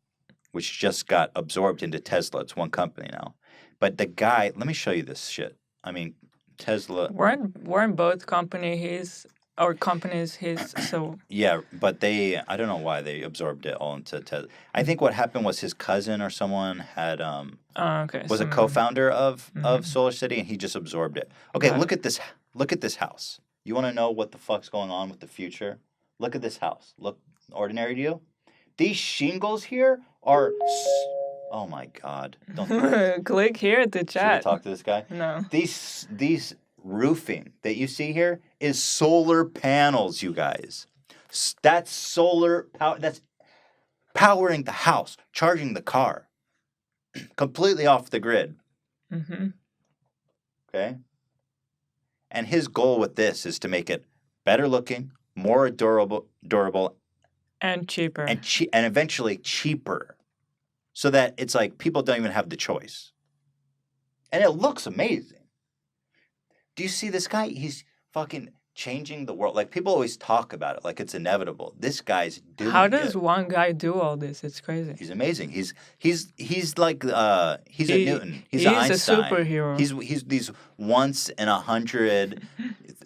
which just got absorbed into Tesla. It's one company now. But the guy, let me show you this shit. I mean, Tesla. Weren't both companies his? So Yeah, but I don't know why they absorbed it all into Tesla. I think what happened was his cousin or someone had okay. was a co-founder of Solar City, and he just absorbed it. Okay, look at this. Look at this house. You want to know what the fuck's going on with the future? Look at this house. Look ordinary to you? These shingles here are. Oh my god! Don't click here to Should we chat. talk to this guy? No. These roofing that you see here is solar panels, you guys. That's solar power. That's powering the house, charging the car, completely off the grid. Mm-hmm. Okay. And his goal with this is to make it better looking, more durable, And cheaper. and eventually cheaper, so that it's like people don't even have the choice. And it looks amazing. Do you see this guy? He's fucking changing the world. Like, people always talk about it like it's inevitable. This guy's doing How does it. one guy do all this? It's crazy. He's amazing. He's like he's a Newton. He's He's an a Einstein. superhero. He's these once in 100,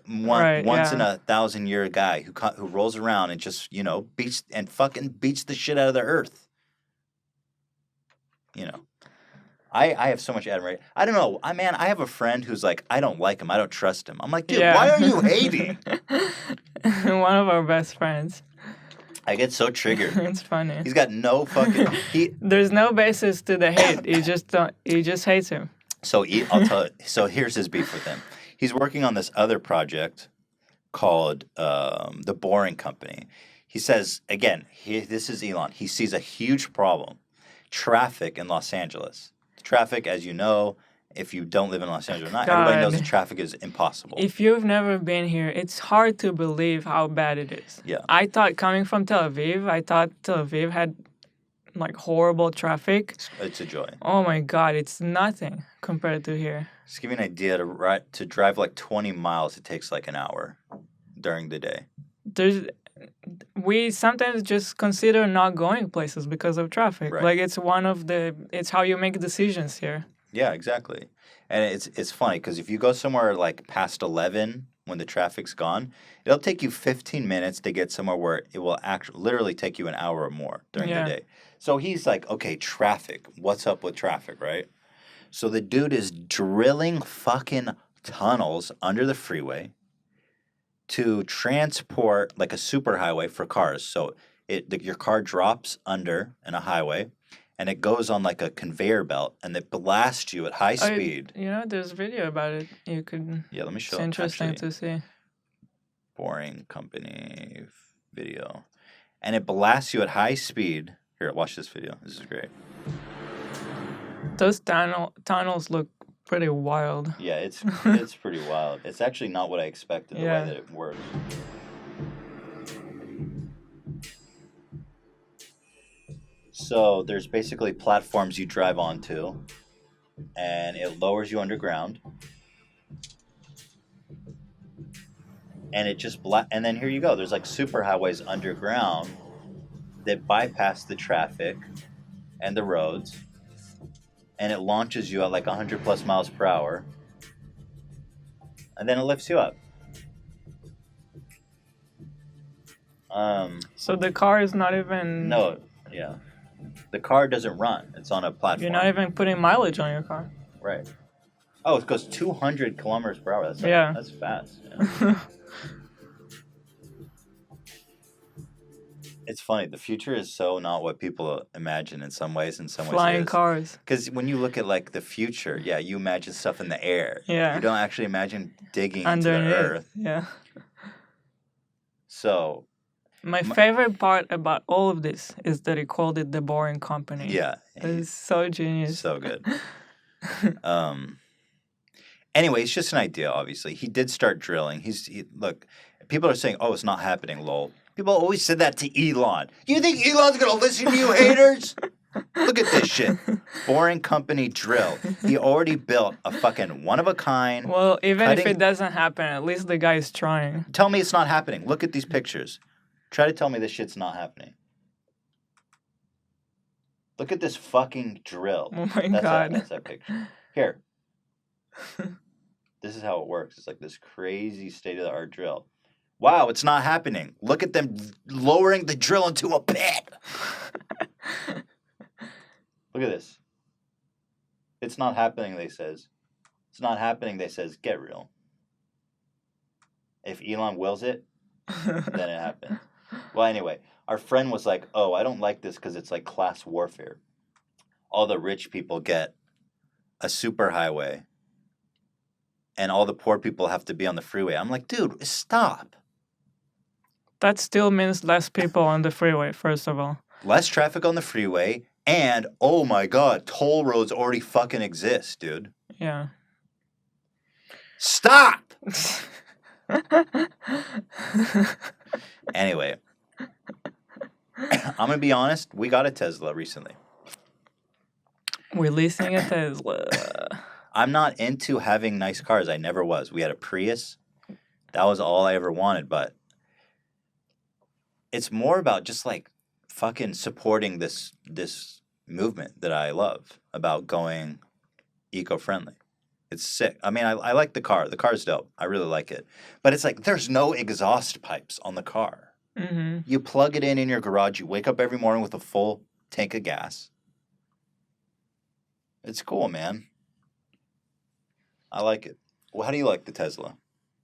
Right, once in yeah. 1,000-year guy who rolls around and just beats the shit out of the earth. I have so much admiration. I don't know. I have a friend who's like, I don't like him. I don't trust him. I'm like, dude, Yeah. why are you hating? One of our best friends. I get so triggered. It's funny. He's got no fucking. There's no basis to the hate. He just hates him. I'll tell you. So here's his beef with him. He's working on this other project called The Boring Company. He says, again, this is Elon. He sees a huge problem. Traffic in Los Angeles. Traffic, as you know, if you don't live in Los Angeles, not everybody knows that traffic is impossible. If you've never been here, it's hard to believe how bad it is. Yeah. I thought coming from Tel Aviv, Tel Aviv had like horrible traffic. It's a joy. Oh my God, it's nothing compared to here. Just give you an idea, to drive like 20 miles, it takes like an hour during the day. We sometimes just consider not going places because of traffic. Right. Like it's how you make decisions here. Yeah, exactly. And it's funny because if you go somewhere like past 11 when the traffic's gone, it'll take you 15 minutes to get somewhere where it will actually literally take you an hour or more during the day. So he's like, okay, traffic. What's up with traffic, right? So the dude is drilling fucking tunnels under the freeway to transport like a superhighway for cars. So your car drops under in a highway, and it goes on like a conveyor belt, and it blasts you at high speed. There's video about it. You could. Yeah, let me show. It's interesting actually, to see. Boring Company video, and it blasts you at high speed. Here, watch this video. This is great. Those tunnels look pretty wild. Yeah, it's pretty wild. It's actually not what I expected the way that it works. So there's basically platforms you drive onto, and it lowers you underground. And it just and then here you go. There's like superhighways underground that bypass the traffic and the roads, and it launches you at like 100 plus miles per hour, and then it lifts you up. So the car is not even. No, yeah. The car doesn't run. It's on a platform. You're not even putting mileage on your car. Right. Oh, it goes 200 kilometers per hour. That's fast. Yeah. It's funny. The future is so not what people imagine in some ways. In some ways, flying cars. Because when you look at like the future, yeah, you imagine stuff in the air. Yeah. You don't actually imagine digging underneath into the earth. Yeah. So. My favorite part about all of this is that he called it The Boring Company. Yeah. It's so genius. So good. Anyway, it's just an idea, obviously. He did start drilling. Look, people are saying, oh, it's not happening, lol. People always said that to Elon. You think Elon's going to listen to you haters? Look at this shit. Boring Company drill. He already built a fucking one-of-a-kind. Well, even if cutting- it doesn't happen, at least the guy is trying. Tell me it's not happening. Look at these pictures. Try to tell me this shit's not happening. Look at this fucking drill. Oh my God. That's that picture. Here. This is how it works. It's like this crazy state-of-the-art drill. Wow, it's not happening. Look at them lowering the drill into a pit. Look at this. It's not happening, they says. It's not happening, they says. Get real. If Elon wills it, then it happens. Well, anyway, our friend was like, oh, I don't like this because it's like class warfare. All the rich people get a superhighway, and all the poor people have to be on the freeway. I'm like, dude, stop. That still means less people on the freeway, first of all. Less traffic on the freeway, and, oh my God, toll roads already fucking exist, dude. Yeah. Stop! Anyway, I'm gonna be honest. We got a Tesla recently. We're leasing a Tesla. I'm not into having nice cars. I never was. We had a Prius. That was all I ever wanted. But it's more about just like fucking supporting this movement that I love about going eco-friendly. It's sick. I mean, I like the car. The car's dope. I really like it. But it's like there's no exhaust pipes on the car. Mm-hmm. You plug it in your garage. You wake up every morning with a full tank of gas. It's cool, man. I like it. Well, how do you like the Tesla?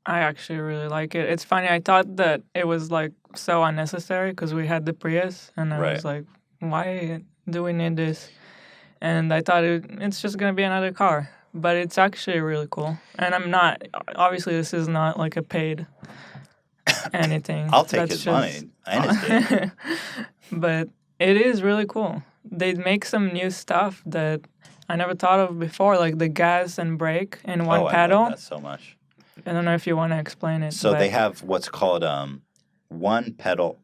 I actually really like it. It's funny. I thought that it was like so unnecessary because we had the Prius, and I was like, why do we need this? And I thought it's just gonna be another car, but it's actually really cool. And I'm not. Obviously, this is not like a paid anything. I'll take his money and his data. But it is really cool. They make some new stuff that I never thought of before, like the gas and brake in one pedal. I love that so much. I don't know if you want to explain it. So they have what's called one pedal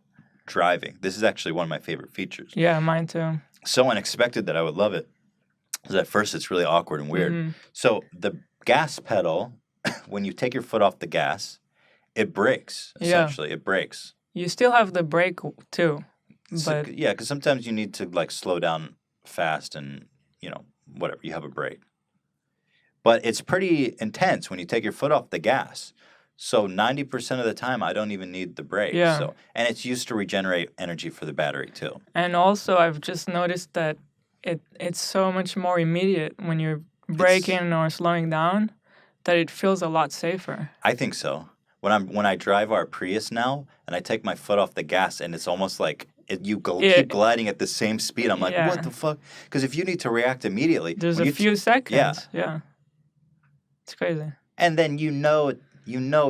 driving. This is actually one of my favorite features. Yeah, mine too. So unexpected that I would love it. Because at first it's really awkward and weird. Mm-hmm. So the gas pedal, when you take your foot off the gas, it brakes, essentially. Yeah. It brakes. You still have the brake too. So, But yeah, because sometimes you need to like slow down fast and, whatever, you have a brake. But it's pretty intense when you take your foot off the gas. So 90% of the time, I don't even need the brake. Yeah. So, and it's used to regenerate energy for the battery too. And also, I've just noticed that it's so much more immediate when you're braking or slowing down that it feels a lot safer. I think so. When I drive our Prius now and I take my foot off the gas and it's almost like keep gliding at the same speed. I'm like, what the fuck? Because if you need to react immediately, there's a few seconds. Yeah. It's crazy. And then you know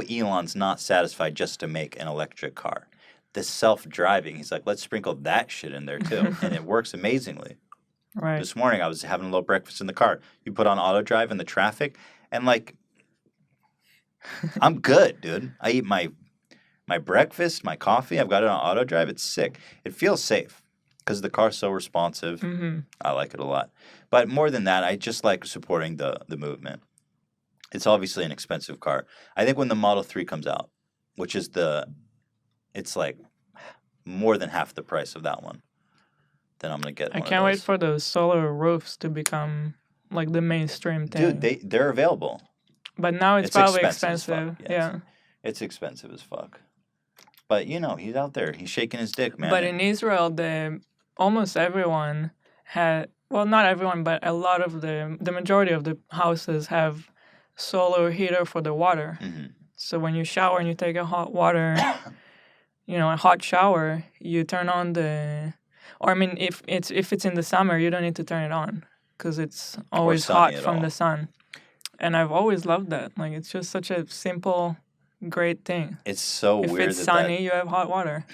Elon's not satisfied just to make an electric car. The self-driving, he's like, let's sprinkle that shit in there too. And it works amazingly. Right. This morning I was having a little breakfast in the car. You put on auto drive in the traffic and like, I'm good, dude. I eat my breakfast, my coffee. I've got it on auto drive. It's sick. It feels safe because the car's so responsive. Mm-hmm. I like it a lot. But more than that, I just like supporting the movement. It's obviously an expensive car. I think when the Model 3 comes out, which is it's like more than half the price of that one, then I'm going to get one I can't of wait those. for those solar roofs to become like the mainstream thing. Dude, they're available. But now it's probably expensive. Yeah. It's expensive as fuck. But, he's out there. He's shaking his dick, man. But in Israel, almost everyone not everyone, but a lot of the majority of the houses have solar heater for the water. Mm-hmm. So when you shower and you take a hot water, a hot shower, you turn on if it's in the summer, you don't need to turn it on because it's always hot from the sun. And I've always loved that. Like, it's just such a simple, great thing. It's so if weird it's sunny, you have hot water.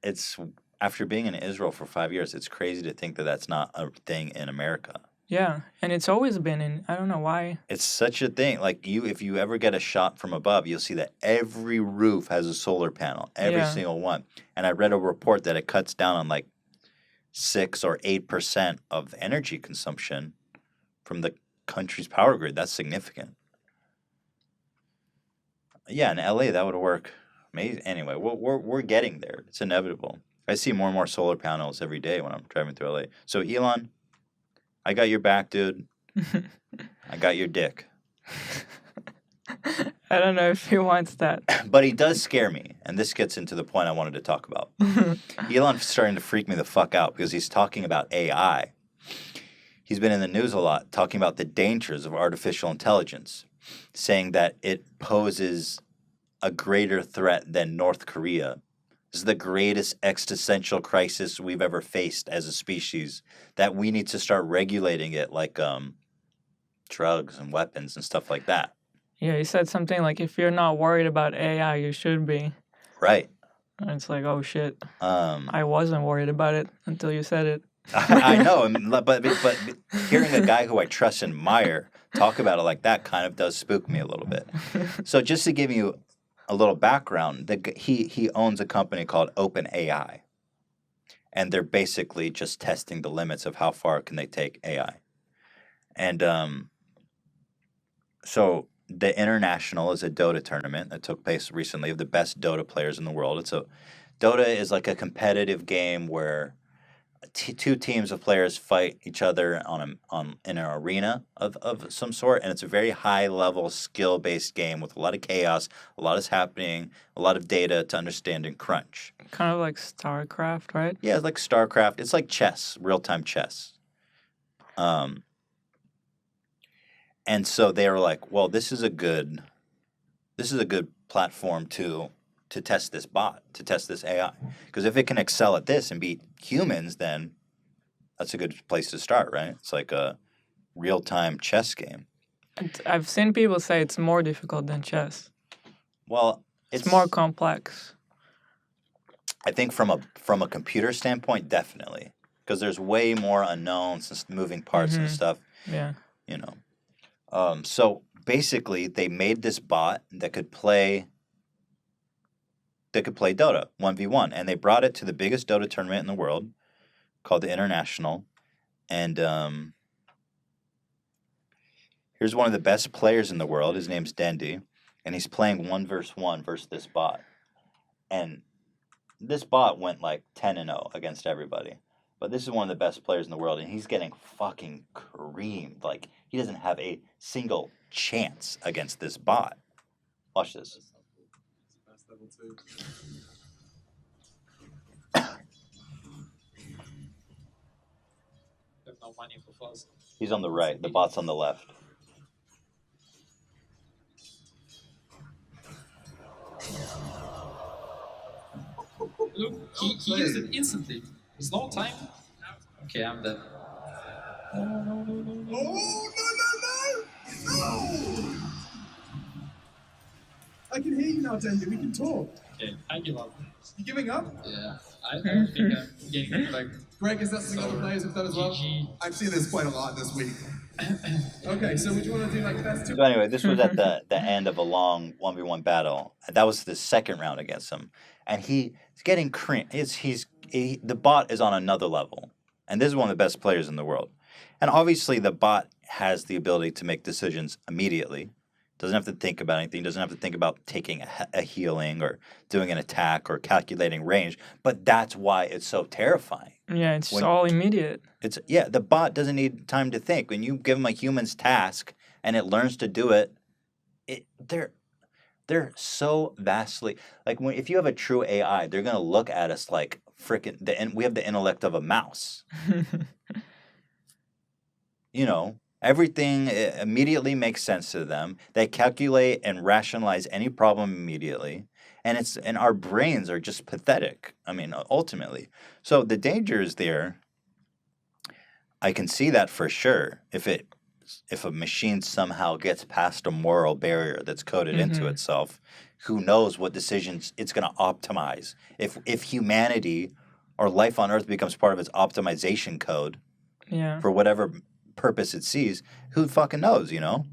It's after being in Israel for 5 years, it's crazy to think that that's not a thing in America. Yeah, and it's always been in. I don't know why. It's such a thing. Like if you ever get a shot from above, you'll see that every roof has a solar panel, every single one. And I read a report that it cuts down on like 6 or 8% of energy consumption from the country's power grid. That's significant. Yeah, in LA that would work. Maybe anyway, we're getting there. It's inevitable. I see more and more solar panels every day when I'm driving through LA. So Elon, I got your back, dude. I got your dick. I don't know if he wants that. But he does scare me, and this gets into the point I wanted to talk about. Elon's starting to freak me the fuck out because he's talking about AI. He's been in the news a lot talking about the dangers of artificial intelligence, saying that it poses a greater threat than North Korea. This is the greatest existential crisis we've ever faced as a species, that we need to start regulating it like drugs and weapons and stuff like that. Yeah, he said something like, if you're not worried about AI, you should be. Right. And it's like, oh shit. I wasn't worried about it until you said it. I know, but hearing a guy who I trust and admire talk about it like that kind of does spook me a little bit. So just to give you a little background, he owns a company called OpenAI, and they're basically just testing the limits of how far can they take AI. And so the International is a dota tournament that took place recently of the best dota players in the world. Dota is like a competitive game where two teams of players fight each other in an arena of some sort, and it's a very high level skill based game with a lot of chaos, a lot is happening, a lot of data to understand and crunch. Kind of like StarCraft, right? Yeah, it's like StarCraft. It's like chess, real time chess. And so they were like, well, this is a good platform to test this bot, to test this AI. Because if it can excel at this and beat humans, then that's a good place to start, right? It's like a real-time chess game. I've seen people say it's more difficult than chess. Well, it's more complex. I think from a computer standpoint, definitely. Because there's way more unknowns and moving parts and stuff. Yeah. You know. So basically, they made this bot that could play Dota 1v1, and they brought it to the biggest Dota tournament in the world, called the International. And here's one of the best players in the world. His name's Dendy, and he's playing 1v1 versus this bot. And this bot went like 10-0 against everybody. But this is one of the best players in the world, and he's getting fucking creamed. Like, he doesn't have a single chance against this bot. Watch this. He's on the right. The bot's on the left. Look, he used it instantly. There's no time. Okay, I'm dead. Oh, no! I can hear you now, Dendy. We can talk. Okay, I give up. You giving up? Yeah, I don't think I'm getting it back. Greg, is that something other players have done as well? GG. I've seen this quite a lot this week. Okay, so would you want to do like best two? So anyway, this was at the end of a long 1v1 battle. That was the second round against him. And he's getting creamed. The bot is on another level. And this is one of the best players in the world. And obviously the bot has the ability to make decisions immediately. Doesn't have to think about anything. Doesn't have to think about taking a healing or doing an attack or calculating range. But that's why it's so terrifying. Yeah, it's all immediate. The bot doesn't need time to think. When you give them a human's task and it learns to do it, they're so vastly like if you have a true AI, they're gonna look at us like freaking we have the intellect of a mouse. You know. Everything immediately makes sense to them. They calculate and rationalize any problem immediately. And our brains are just pathetic. I mean, ultimately. So the danger is there. I can see that for sure. If a machine somehow gets past a moral barrier that's coded into itself, who knows what decisions it's going to optimize. If humanity or life on Earth becomes part of its optimization code for whatever purpose it sees, who fucking knows, you know?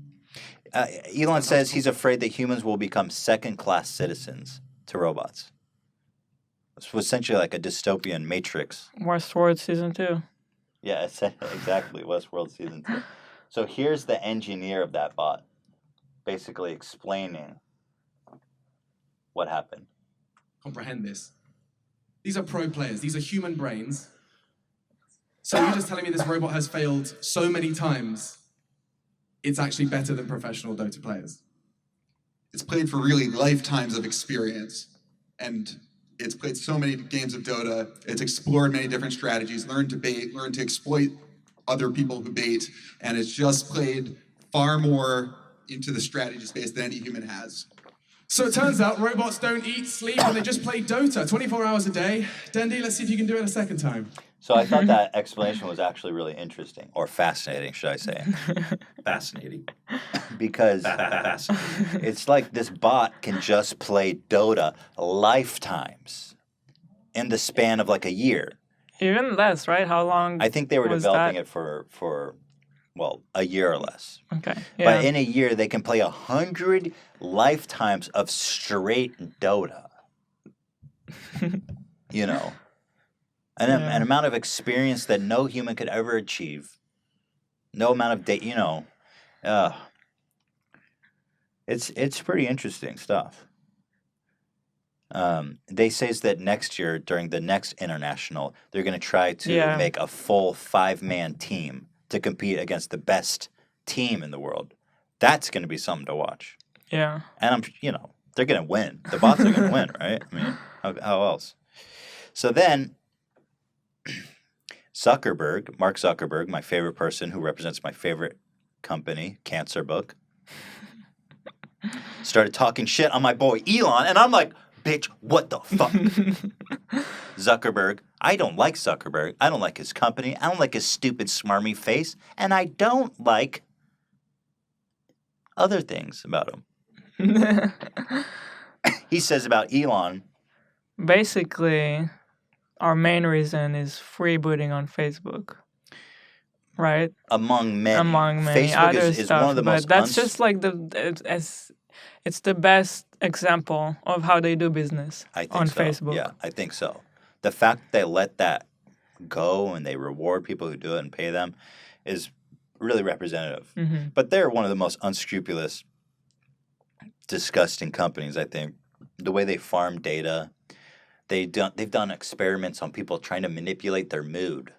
Elon says he's afraid that humans will become second-class citizens to robots. It's essentially like a dystopian Matrix. Westworld season 2. Yeah, exactly. Westworld season 2. So here's the engineer of that bot, basically explaining what happened. Comprehend this. These are pro players. These are human brains. So you're just telling me this robot has failed so many times, it's actually better than professional Dota players? It's played for really lifetimes of experience. And it's played so many games of Dota. It's explored many different strategies, learned to bait, learned to exploit other people who bait. And it's just played far more into the strategy space than any human has. So it turns out robots don't eat, sleep, and they just play Dota 24 hours a day. Dendy, let's see if you can do it a second time. So I thought that explanation was actually really interesting, or fascinating, should I say. Fascinating. Because it's like this bot can just play Dota lifetimes in the span of like a year. Even less, right? How long? I think they were was developing that? it for a year or less. Okay. Yeah. But in a year, they can play 100 lifetimes of straight Dota. You know, an amount of experience that no human could ever achieve. No amount of data, you know. It's pretty interesting stuff. They say that next year, during the next international, they're going to try to make a full 5-man team to compete against the best team in the world. That's going to be something to watch. Yeah. And they're going to win. The bots are going to win, right? I mean, how else? So then, Mark Zuckerberg, my favorite person who represents my favorite company, Cancer Book, started talking shit on my boy Elon, and I'm like, bitch, what the fuck? Zuckerberg, I don't like Zuckerberg. I don't like his company. I don't like his stupid, smarmy face. And I don't like other things about him. He says about Elon. Basically, our main reason is freebooting on Facebook. Right? Among many. Facebook other is stuff, one of the most that's just like it's the best example of how they do business on Facebook. Yeah, I think so. The fact they let that go and they reward people who do it and pay them is really representative. Mm-hmm. But they're one of the most unscrupulous, disgusting companies, I think. The way they farm data, they've done experiments on people trying to manipulate their mood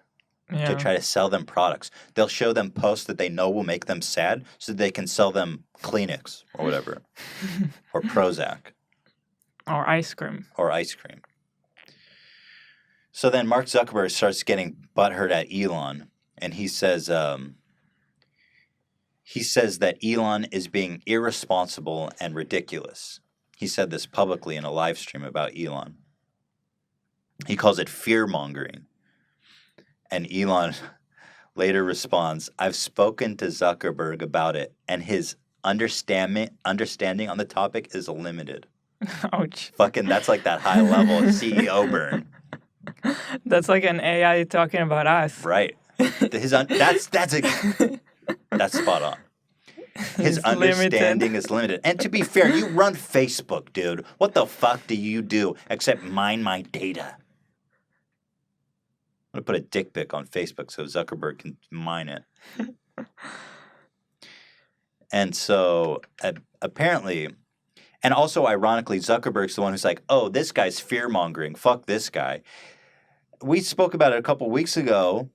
to try to sell them products. They'll show them posts that they know will make them sad so they can sell them Kleenex or whatever, or Prozac. Or ice cream. So then Mark Zuckerberg starts getting butthurt at Elon, and he says that Elon is being irresponsible and ridiculous. He said this publicly in a live stream about Elon. He calls it fear-mongering. And Elon later responds, I've spoken to Zuckerberg about it, and his understanding on the topic is limited. Ouch. Fucking, that's like that high level CEO burn. That's like an AI talking about us. Right. That's spot on. His understanding is limited. And to be fair, you run Facebook, dude. What the fuck do you do except mine my data? I'm going to put a dick pic on Facebook so Zuckerberg can mine it. And so apparently, and also ironically, Zuckerberg's the one who's like, oh, this guy's fear-mongering. Fuck this guy. We spoke about it a couple weeks ago.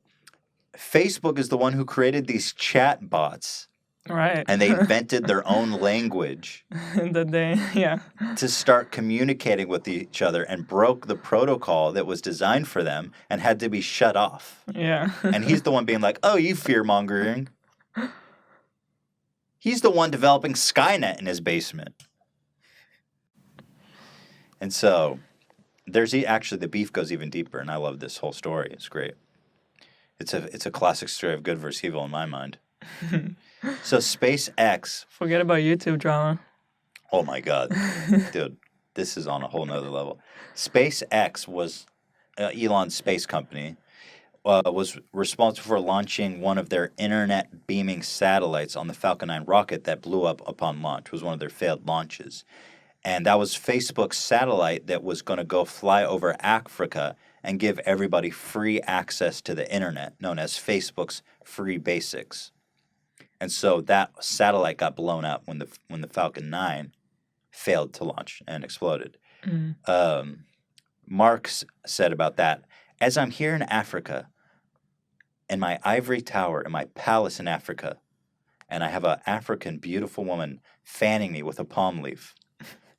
Facebook is the one who created these chat bots. Right. And they invented their own language to start communicating with each other and broke the protocol that was designed for them and had to be shut off. Yeah. And he's the one being like, oh, you fear-mongering. He's the one developing Skynet in his basement. And so actually the beef goes even deeper, and I love this whole story. It's great. It's a classic story of good versus evil in my mind. So SpaceX. Forget about YouTube drama. Oh my God. Dude, this is on a whole nother level. SpaceX was Elon's space company, was responsible for launching one of their internet beaming satellites on the Falcon 9 rocket that blew up upon launch. It was one of their failed launches. And that was Facebook's satellite that was going to go fly over Africa and give everybody free access to the internet, known as Facebook's Free Basics. And so that satellite got blown up when the Falcon 9 failed to launch and exploded. Mark said about that, as I'm here in Africa, in my ivory tower, in my palace in Africa, and I have an African beautiful woman fanning me with a palm leaf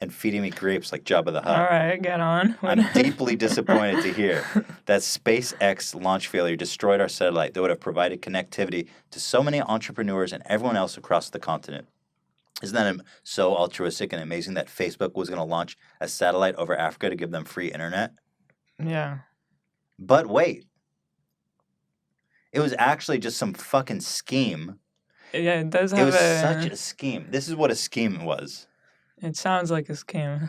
and feeding me grapes like Jabba the Hutt. All right, get on. I'm deeply disappointed to hear that SpaceX launch failure destroyed our satellite that would have provided connectivity to so many entrepreneurs and everyone else across the continent. Isn't that so altruistic and amazing that Facebook was going to launch a satellite over Africa to give them free internet? Yeah. But wait. It was actually just some fucking scheme. Yeah, it does have It was such a scheme. This is what a scheme was. It sounds like a scheme.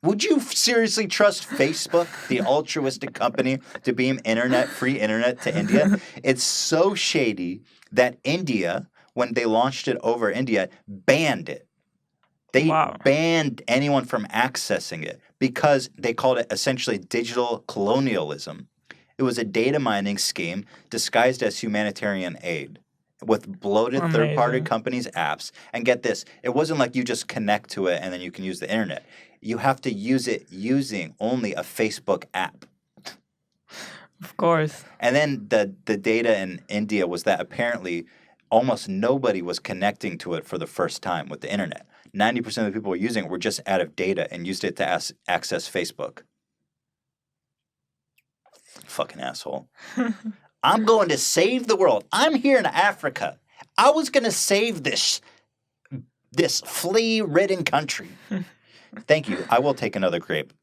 Would you seriously trust Facebook, the altruistic company, to beam free internet to India? It's so shady that India, when they launched it over India, banned it. They banned anyone from accessing it because they called it essentially digital colonialism. It was a data mining scheme disguised as humanitarian aid with bloated third-party companies' apps. And get this, it wasn't like you just connect to it and then you can use the internet. You have to use it using only a Facebook app. Of course. And then the data in India was that apparently almost nobody was connecting to it for the first time with the internet. 90% of the people who were using it were just out of data and used it to access Facebook. Fucking asshole. I'm going to save the world. I'm here in Africa. I was going to save this flea-ridden country. Thank you. I will take another grape.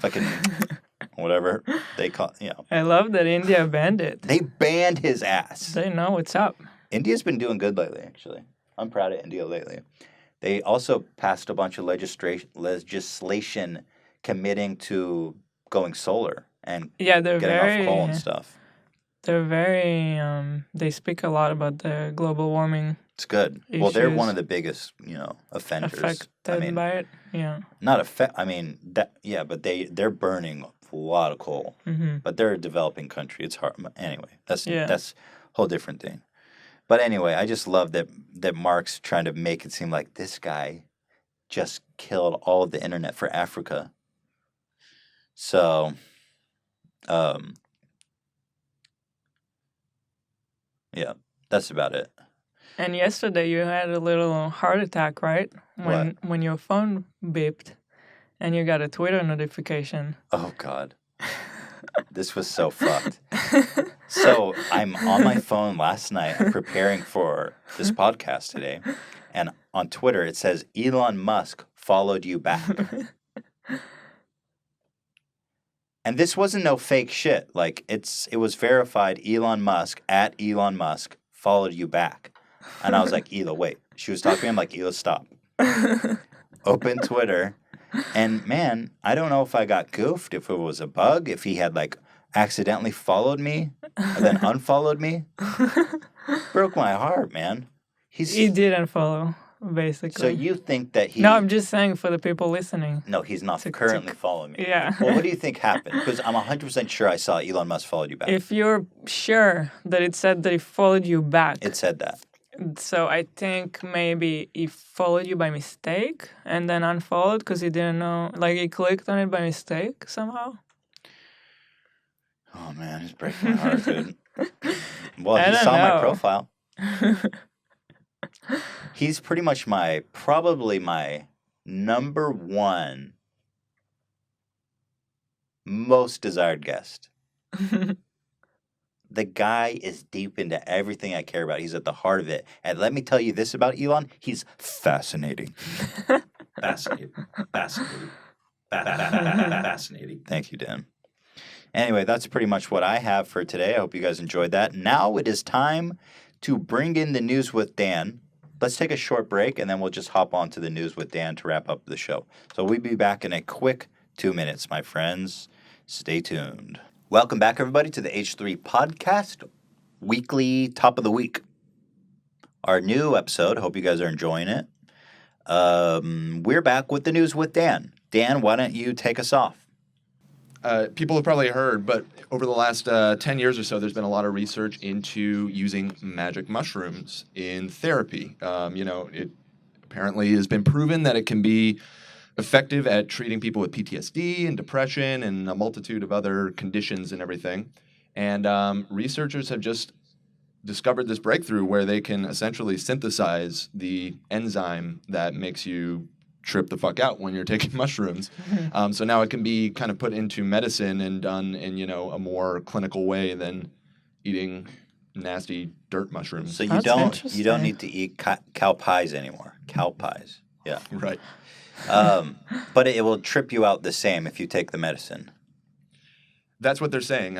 Fucking whatever they call, I love that India banned it. They banned his ass. They know what's up. India's been doing good lately, actually. I'm proud of India lately. They also passed a bunch of legislation committing to going solar and getting off coal and stuff. They're very, they speak a lot about the global warming. It's good. Issues. Well, they're one of the biggest, offenders. Affected by it, yeah. Not but they're burning a lot of coal. Mm-hmm. But they're a developing country. It's hard. Anyway, that's a whole different thing. But anyway, I just love that Mark's trying to make it seem like this guy just killed all of the internet for Africa. So, yeah, that's about it. And yesterday you had a little heart attack, right? When your phone beeped and you got a Twitter notification. Oh, God. This was so fucked. So I'm on my phone last night. I'm preparing for this podcast today. And on Twitter, it says, Elon Musk followed you back. And this wasn't no fake shit. Like, it was verified Elon Musk followed you back. And I was like, Ela, wait. She was talking to me. I'm like, Ela, stop. Open Twitter. And, man, I don't know if I got goofed, if it was a bug, if he had, accidentally followed me and then unfollowed me. Broke my heart, man. He did unfollow, basically. So you think that he... No, I'm just saying for the people listening. No, he's not currently following me. Yeah. Well, what do you think happened? Because I'm 100% sure I saw Elon Musk followed you back. If you're sure that it said that he followed you back. It said that. So I think maybe he followed you by mistake and then unfollowed because he didn't know. Like he clicked on it by mistake somehow. Oh, man, it's breaking my heart, dude. Well, he saw my profile. He's pretty much probably my number one most desired guest. The guy is deep into everything I care about. He's at the heart of it. And let me tell you this about Elon. He's fascinating. Fascinating. Thank you, Dan. Anyway, that's pretty much what I have for today. I hope you guys enjoyed that. Now it is time to bring in the news with Dan. Let's take a short break, and then we'll just hop on to the news with Dan to wrap up the show. So we'll be back in a quick 2 minutes, my friends. Stay tuned. Welcome back, everybody, to the H3 Podcast, weekly top of the week. Our new episode, hope you guys are enjoying it. We're back with the news with Dan. Dan, why don't you take us off? People have probably heard, but over the last 10 years or so, there's been a lot of research into using magic mushrooms in therapy. It apparently has been proven that it can be effective at treating people with PTSD and depression and a multitude of other conditions and everything. And researchers have just discovered this breakthrough where they can essentially synthesize the enzyme that makes you trip the fuck out when you're taking mushrooms. So now it can be kind of put into medicine and done in, a more clinical way than eating nasty dirt mushrooms. So you don't need to eat cow pies anymore. Cow pies. Yeah. Right. But it will trip you out the same if you take the medicine. That's what they're saying.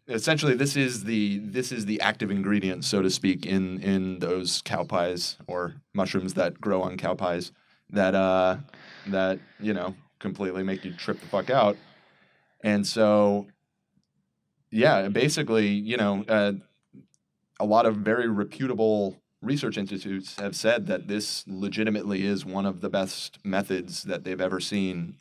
Essentially, this is the active ingredient, so to speak, in those cow pies or mushrooms that grow on cow pies that completely make you trip the fuck out. And so, yeah, basically, a lot of very reputable research institutes have said that this legitimately is one of the best methods that they've ever seen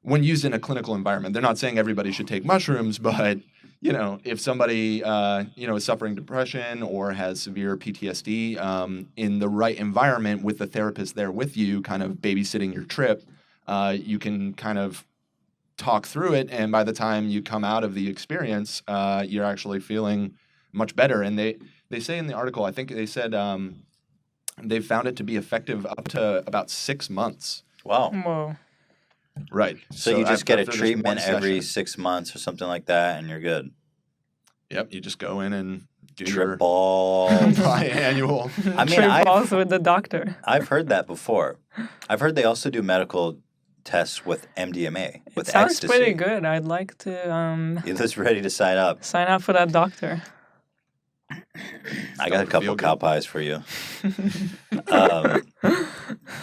when used in a clinical environment. They're not saying everybody should take mushrooms, but if somebody is suffering depression or has severe PTSD, in the right environment with the therapist there with you, kind of babysitting your trip, you can kind of talk through it, and by the time you come out of the experience, you're actually feeling much better. And they say in the article, I think they said they found it to be effective up to about 6 months. Wow. Whoa. Right. So you just get a treatment every 6 months or something like that, and you're good. Yep. You just go in and do trip balls. Biannual. I mean, trip balls with the doctor. I've heard that before. I've heard they also do medical tests with MDMA, with It sounds ecstasy. pretty good. I'd like to. You're just ready to sign up. Sign up for that doctor. I got a couple cow pies for you.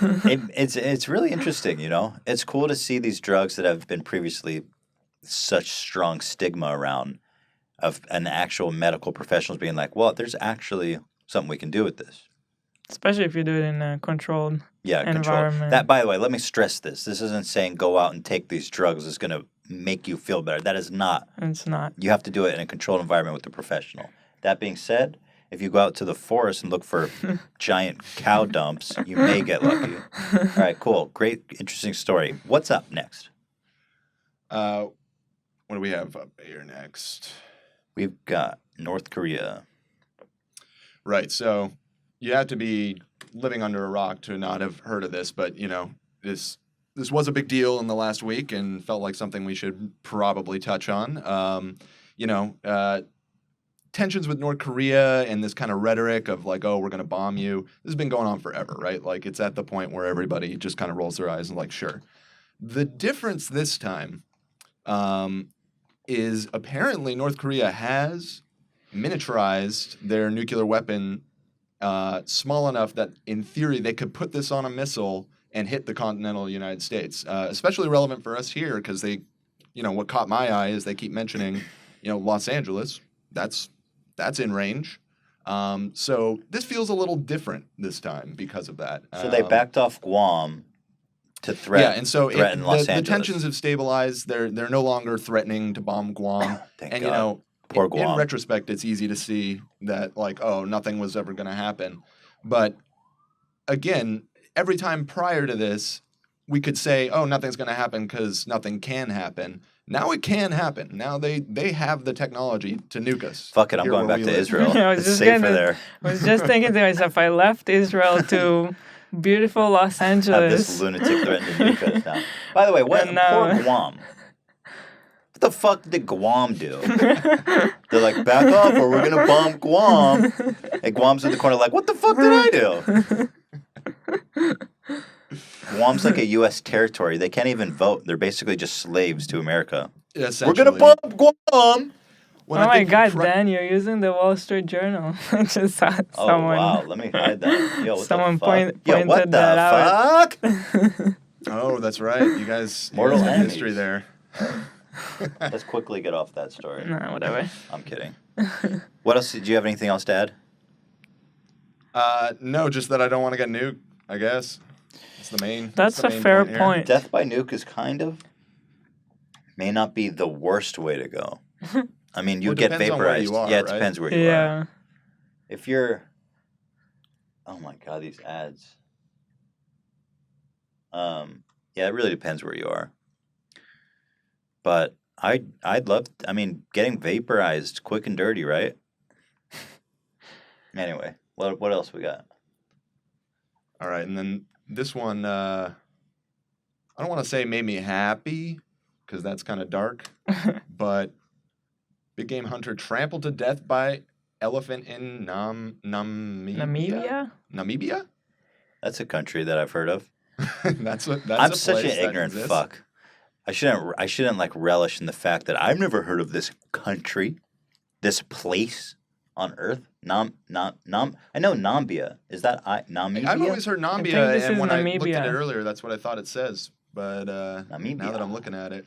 It's really interesting, It's cool to see these drugs that have been previously such strong stigma around of an actual medical professionals being like, well, there's actually something we can do with this. Especially if you do it in a controlled environment. Control. That, by the way, let me stress this. This isn't saying go out and take these drugs. It's going to make you feel better. That is not. It's not. You have to do it in a controlled environment with a professional. That being said, if you go out to the forest and look for giant cow dumps, you may get lucky. All right, cool. Great, interesting story. What's up next? What do we have up here next? We've got North Korea. Right, so you have to be living under a rock to not have heard of this, but, this was a big deal in the last week and felt like something we should probably touch on. Tensions with North Korea and this kind of rhetoric of like, oh, we're going to bomb you. This has been going on forever, right? Like it's at the point where everybody just kind of rolls their eyes and like, sure. The difference this time is apparently North Korea has miniaturized their nuclear weapon small enough that in theory they could put this on a missile and hit the continental United States. Especially relevant for us here because they, what caught my eye is they keep mentioning, Los Angeles. That's in range. So this feels a little different this time because of that. So they backed off Guam to threaten Los Angeles. The tensions have stabilized. They're no longer threatening to bomb Guam. Thank God. Poor Guam. In retrospect, it's easy to see that like, oh, nothing was ever going to happen. But again, every time prior to this, we could say, oh, nothing's going to happen because nothing can happen. Now it can happen. Now they have the technology to nuke us. Fuck it, I'm going back to Israel. It's safer there. I was just thinking to myself, I left Israel to beautiful Los Angeles. Have this lunatic threatening to nuke us now. By the way, poor Guam. What the fuck did Guam do? They're like, back off or we're going to bomb Guam. And Guam's in the corner like, what the fuck did I do? Guam's like a U.S. territory. They can't even vote. They're basically just slaves to America. We're going to bomb Guam. Oh my God, Dan, you're using the Wall Street Journal. I just saw someone. Oh, wow. Let me hide that. Yo, what someone the fuck? pointed what that out. Fuck? Oh, that's right. You guys Mortal have enemies. history there. Let's quickly get off that story. Nah, whatever. I'm kidding. What else? Do you have anything else to add? No, just that I don't want to get nuked. I guess. That's the main. That's the a main fair here. point. Death by nuke is may not be the worst way to go. I mean, you Well, it get depends on where vaporized. you are, Yeah, it right? depends where you Yeah. are. If you're, oh my god, these ads. Yeah, it really depends where you are. But I'd love. I mean, getting vaporized, quick and dirty, right? Anyway, what else we got? All right, and then this one, I don't want to say made me happy because that's kind of dark, but big game hunter trampled to death by elephant in Namibia? Namibia? That's a country that I've heard of. That's I'm a such an place that ignorant exists. fuck. I shouldn't like relish in the fact that I've never heard of this country, this place on Earth. I know Nambia. Is that Namibia? I've always heard think Nambia, this and is when I looked at it Namibia. earlier, that's what I thought it says. But Namibia. now that I'm looking at it,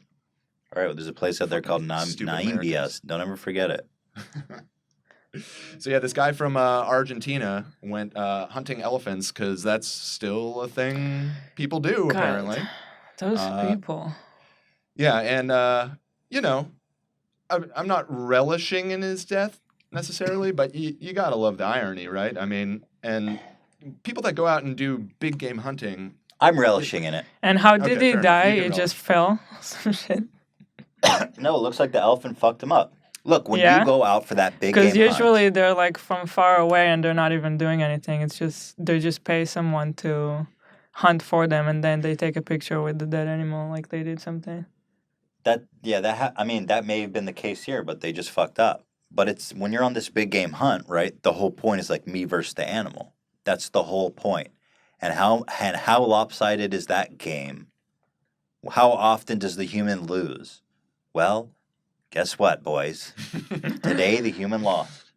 All right, well, there's a place out there called stupid Nambia. Americans. Don't ever forget it. So yeah, this guy from Argentina went hunting elephants because that's still a thing people do God, apparently. Those people. Yeah, and you know, I'm not relishing in his death necessarily, but you gotta love the irony, right? I mean, and people that go out and do big game hunting. I'm relishing in it. And how did Okay, he fair enough. die? You can He just fell. Some shit. No, it looks like the elephant fucked him up. Look, when Yeah. you go out for that big game Because usually hunt, they're like from far away and they're not even doing anything. It's just they just pay someone to hunt for them and then they take a picture with the dead animal like they did something. that may have been the case here, but they just fucked up. But it's when you're on this big game hunt, right? The whole point is like me versus the animal. That's the whole point. And how lopsided is that game? How often does the human lose? Well, guess what, boys? Today the human lost.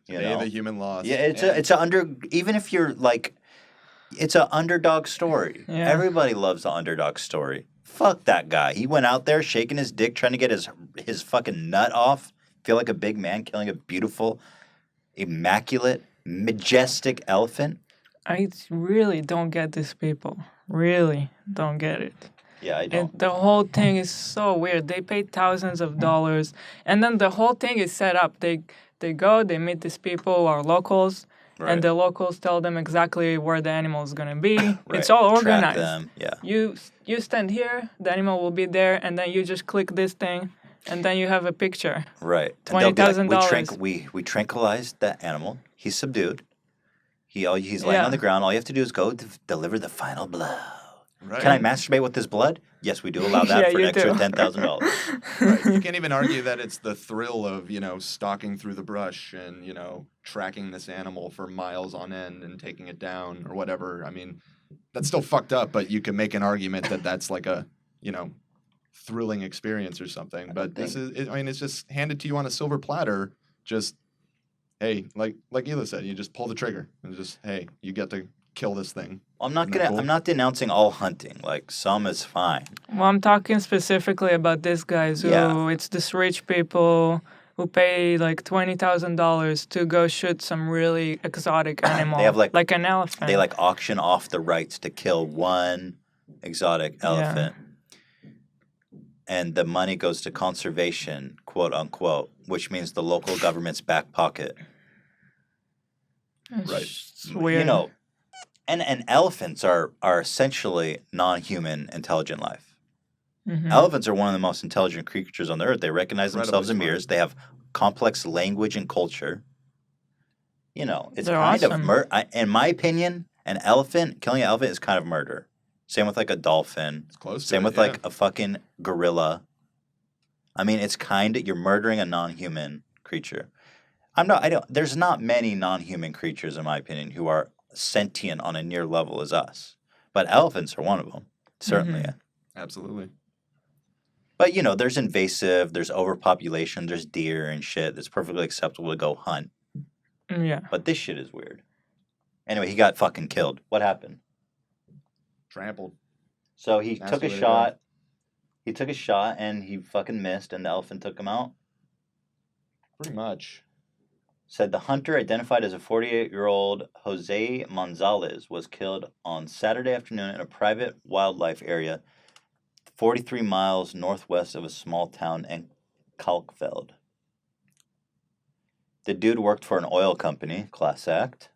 Today the human lost. Yeah, even if you're like, it's an underdog story. Yeah. Everybody loves the underdog story. Fuck that guy. He went out there shaking his dick, trying to get his fucking nut off. Feel like a big man killing a beautiful, immaculate, majestic elephant. I really don't get these people. Really don't get it. Yeah, I don't. And the whole thing is so weird. They pay thousands of dollars, and then the whole thing is set up. They go, they meet these people who are locals, Right. and the locals tell them exactly where the animal is gonna be. It's Right. all Track organized. them, yeah. You stand here, the animal will be there, and then you just click this thing, and then you have a picture. Right. And they'll be like, $20,000. we tranquilized the animal. He's subdued. He's laying Yeah. on the ground. All you have to do is go deliver the final blow. Right. Can I masturbate with this blood? Yes, we do allow that Yeah, for an you extra do. $10,000. Right. You can't even argue that it's the thrill of, stalking through the brush and, tracking this animal for miles on end and taking it down or whatever. I mean, that's still fucked up, but you can make an argument that that's like a, thrilling experience or something. But it's just handed to you on a silver platter. Just, hey, like Hila said, you just pull the trigger and just, hey, you get to kill this thing. I'm not Isn't that cool? I'm not denouncing all hunting. Like some is fine. Well, I'm talking specifically about these guys who Yeah. it's these rich people who pay like $20,000 to go shoot some really exotic animal, They have like an elephant. They like auction off the rights to kill one exotic elephant. And the money goes to conservation, quote unquote, which means the local government's back pocket. It's Right. just weird. And elephants are essentially non-human intelligent life. Mhm. Elephants are one of the most intelligent creatures on the earth. They recognize themselves in Incredibly mirrors. They have complex language and culture. It's They're kind awesome. of in my opinion, killing an elephant is kind of murder. Same with like a dolphin. It's close to Same it, with yeah. like a fucking gorilla. I mean, it's you're murdering a non-human creature. There's not many non-human creatures, in my opinion, who are sentient on a near level as us. But elephants are one of them. Certainly. Mhm. Absolutely. But, there's invasive, there's overpopulation, there's deer and shit. It's perfectly acceptable to go hunt. Yeah. But this shit is weird. Anyway, he got fucking killed. What happened? Trampled. So he That's took a what it shot. He took a shot and he fucking missed and the elephant took him out. Pretty much. said the hunter, identified as a 48-year-old Jose Monzalez, was killed on Saturday afternoon in a private wildlife area 43 miles northwest of a small town in Kalkfeld. The dude worked for an oil company, class act.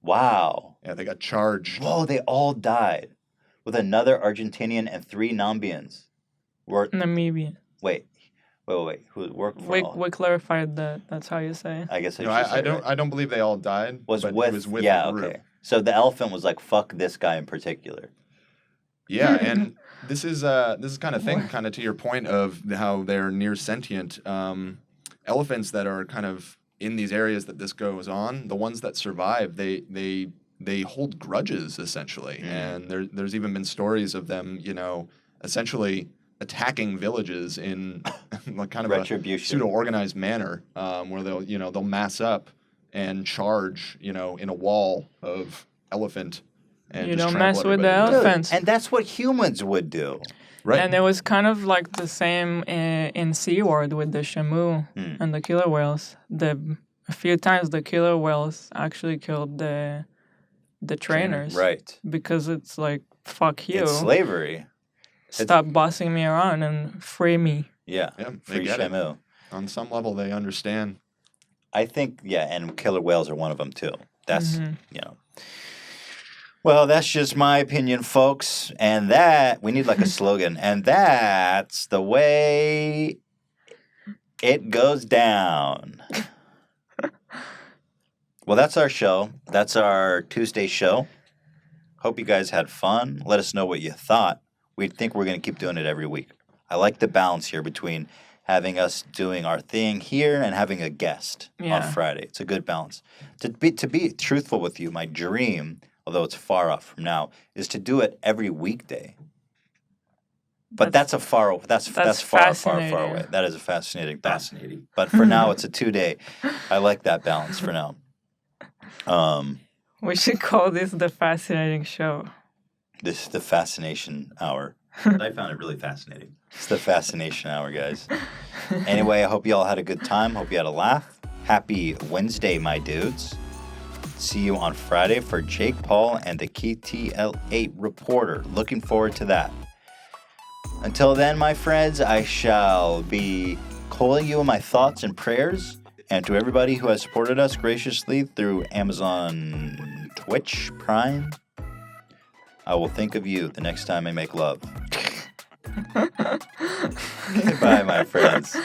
Wow. Yeah, they got charged. Whoa, they all died. With another Argentinian and 3 Nambians. Namibian. Wait. Who worked for We clarified that. That's how you say. I guess I don't believe they all died. Was but with, it was with yeah, the group. okay. So the elephant was like, fuck this guy in particular. Yeah, and this is kind of thing, kind of to your point of how they're near sentient. Elephants that are kind of in these areas that this goes on, the ones that survive, they hold grudges essentially, and there's even been stories of them, essentially attacking villages in like kind of retribution, a pseudo-organized manner, where they'll mass up and charge, in a wall of elephant. And you just don't trample mess with the everybody. elephants. And that's what humans would do. Right. And it was kind of like the same in SeaWorld with the shamu and the killer whales. A few times the killer whales actually killed the trainers. Right. Because it's like, fuck you. It's slavery. Stop bossing me around and free me. Yeah. They get shamu. it. On some level, they understand. I think, and killer whales are one of them too. That's, Well, that's just my opinion, folks. And we need like a slogan. And that's the way it goes down. Well, that's our show. That's our Tuesday show. Hope you guys had fun. Let us know what you thought. We think we're going to keep doing it every week. I like the balance here between having us doing our thing here and having a guest on Friday. It's a good balance. To be truthful with you, my dream, although it's far off from now, is to do it every weekday. But that's far away. That is a fascinating. But for now, it's a 2-day. I like that balance for now. We should call this the fascinating show. This is the fascination hour. I found it really fascinating. It's the fascination hour, guys. Anyway, I hope you all had a good time. Hope you had a laugh. Happy Wednesday, my dudes. See you on Friday for Jake Paul and the KTL8 Reporter. Looking forward to that. Until then, my friends, I shall be calling you in my thoughts and prayers. And to everybody who has supported us graciously through Amazon Twitch Prime, I will think of you the next time I make love. Goodbye, my friends.